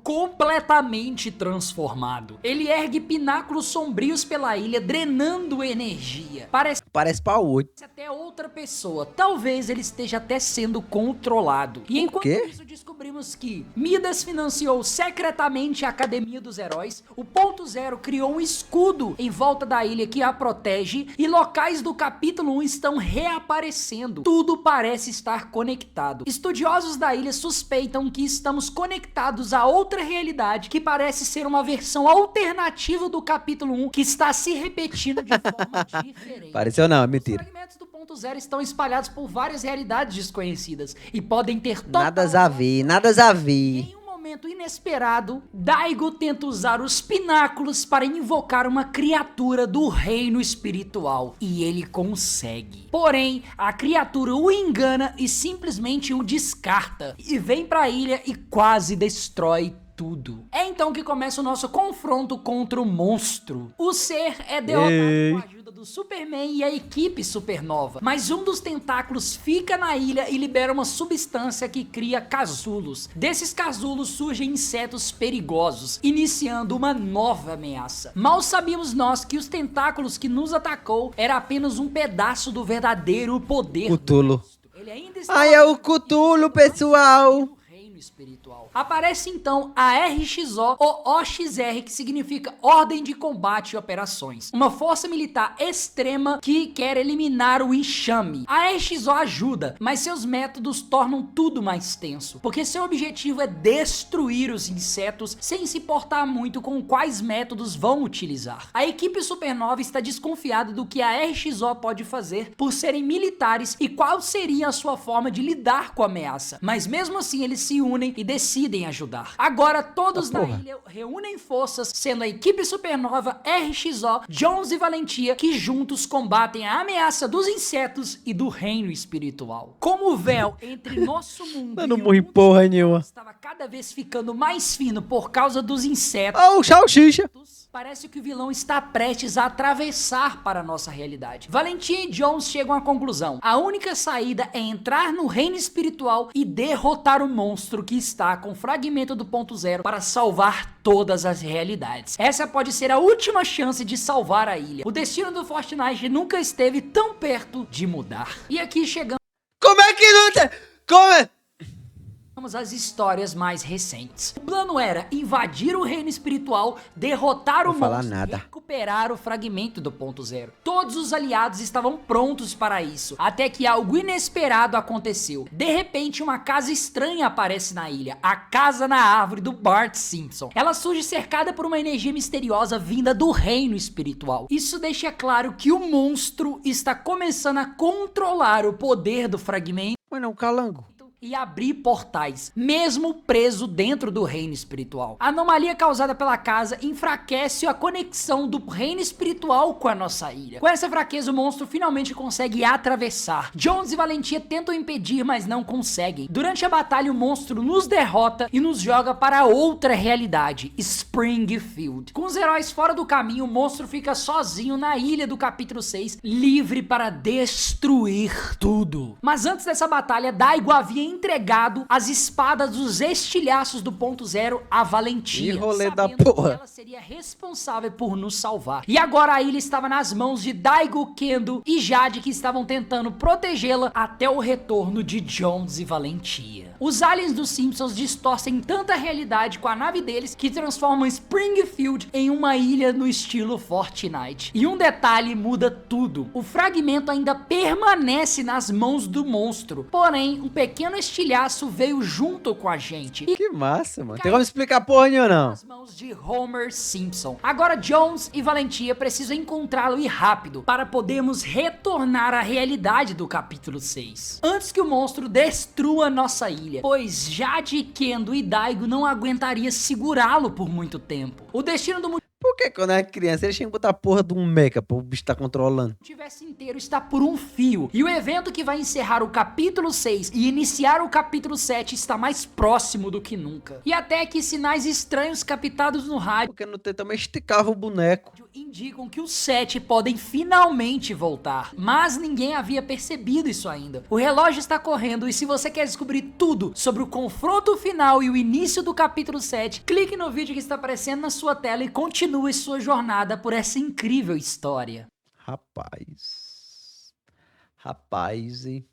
Completamente transformado. Ele ergue pináculos sombrios pela ilha, drenando energia. Parece pau 8. Até outra pessoa. Talvez ele esteja até sendo controlado. E enquanto isso, descobrimos que Midas financiou secretamente a Academia dos Heróis, o Ponto Zero criou um escudo em volta da ilha que a protege, e locais do capítulo 1 estão reaparecendo. Tudo parece estar conectado. Estudiosos da ilha suspeitam que estamos conectados a outra realidade que parece ser uma versão alternativa do capítulo 1 que está se repetindo de forma diferente. Pareceu não, é mentira. Os fragmentos do Ponto Zero estão espalhados por várias realidades desconhecidas e podem ter Nada a ver, nada a ver. momento inesperado, Daigo tenta usar os pináculos para invocar uma criatura do reino espiritual, e ele consegue. Porém, a criatura o engana e simplesmente o descarta, e vem para a ilha e quase destrói tudo. É então que começa o nosso confronto contra o monstro. O ser é derrotado com a ajuda do Superman e a equipe Supernova, mas um dos tentáculos fica na ilha e libera uma substância que cria casulos. Desses casulos surgem insetos perigosos, iniciando uma nova ameaça. Mal sabíamos nós que os tentáculos que nos atacou era apenas um pedaço do verdadeiro poder Cthulhu. Ele ainda Ai, é o Cthulhu, pessoal. Espiritual. Aparece então a RXO ou OXR, que significa Ordem de Combate e Operações, uma força militar extrema que quer eliminar o enxame. A RXO ajuda, mas seus métodos tornam tudo mais tenso, porque seu objetivo é destruir os insetos sem se importar muito com quais métodos vão utilizar. A equipe Supernova está desconfiada do que a RXO pode fazer por serem militares e qual seria a sua forma de lidar com a ameaça, mas mesmo assim eles se unem e decidem ajudar. Agora todos na ilha reúnem forças, sendo a equipe Supernova, RXO, Jones e Valentia, que juntos combatem a ameaça dos insetos e do reino espiritual. Como o véu entre nosso mundo não morri porra nenhuma. estava cada vez ficando mais fino por causa dos insetos. Oh, salsicha! Parece que o vilão está prestes a atravessar para a nossa realidade. Valentia e Jones chegam à conclusão: a única saída é entrar no reino espiritual e derrotar o monstro que está com o fragmento do Ponto Zero para salvar todas as realidades. Essa pode ser a última chance de salvar a ilha. O destino do Fortnite nunca esteve tão perto de mudar. E aqui chegamos... Como é que não tem... Como é... as histórias mais recentes. O plano era invadir o reino espiritual, derrotar o monstro e recuperar o fragmento do Ponto Zero. Todos os aliados estavam prontos para isso, até que algo inesperado aconteceu. De repente, uma casa estranha aparece na ilha, a Casa na Árvore do Bart Simpson. Ela surge cercada por uma energia misteriosa vinda do reino espiritual. Isso deixa claro que o monstro está começando a controlar o poder do fragmento. Mas não, calango. E abrir portais, mesmo preso dentro do reino espiritual. A anomalia causada pela casa enfraquece a conexão do reino espiritual com a nossa ilha. Com essa fraqueza, o monstro finalmente consegue atravessar. Jones e Valentia tentam impedir, mas não conseguem. Durante a batalha, o monstro nos derrota e nos joga para outra realidade, Springfield. Com os heróis fora do caminho, o monstro fica sozinho na ilha do capítulo 6, livre para destruir tudo. Mas antes dessa batalha, Daigo havia entregado as espadas dos estilhaços do Ponto Zero a Valentia, E rolê sabendo da que porra. ela seria responsável por nos salvar. E agora a ilha estava nas mãos de Daigo, Kendo e Jade, que estavam tentando protegê-la até o retorno de Jones e Valentia. Os aliens dos Simpsons distorcem tanta realidade com a nave deles que transformam Springfield em uma ilha no estilo Fortnite. E um detalhe muda tudo: o fragmento ainda permanece nas mãos do monstro, porém um pequeno estilhaço veio junto com a gente. Que massa, mano. Tem como explicar porra nenhuma, não. Nas mãos de Homer Simpson. Agora Jones e Valentia precisam encontrá-lo e rápido para podermos retornar à realidade do capítulo 6. Antes que o monstro destrua nossa ilha, pois Jade, Kendo e Daigo não aguentaria segurá-lo por muito tempo. O destino do... Por Porque quando era criança, eles tinham que botar a porra de um mecha pro bicho tá controlando. O universo inteiro está por um fio. E o evento que vai encerrar o capítulo 6 e iniciar o capítulo 7 está mais próximo do que nunca. E até que sinais estranhos captados no rádio, porque no T também esticava o boneco, indicam que os 7 podem finalmente voltar. Mas ninguém havia percebido isso ainda. O relógio está correndo e se você quer descobrir tudo sobre o confronto final e o início do capítulo 7, clique no vídeo que está aparecendo na sua tela e continue sua jornada por essa incrível história. Rapaz, hein?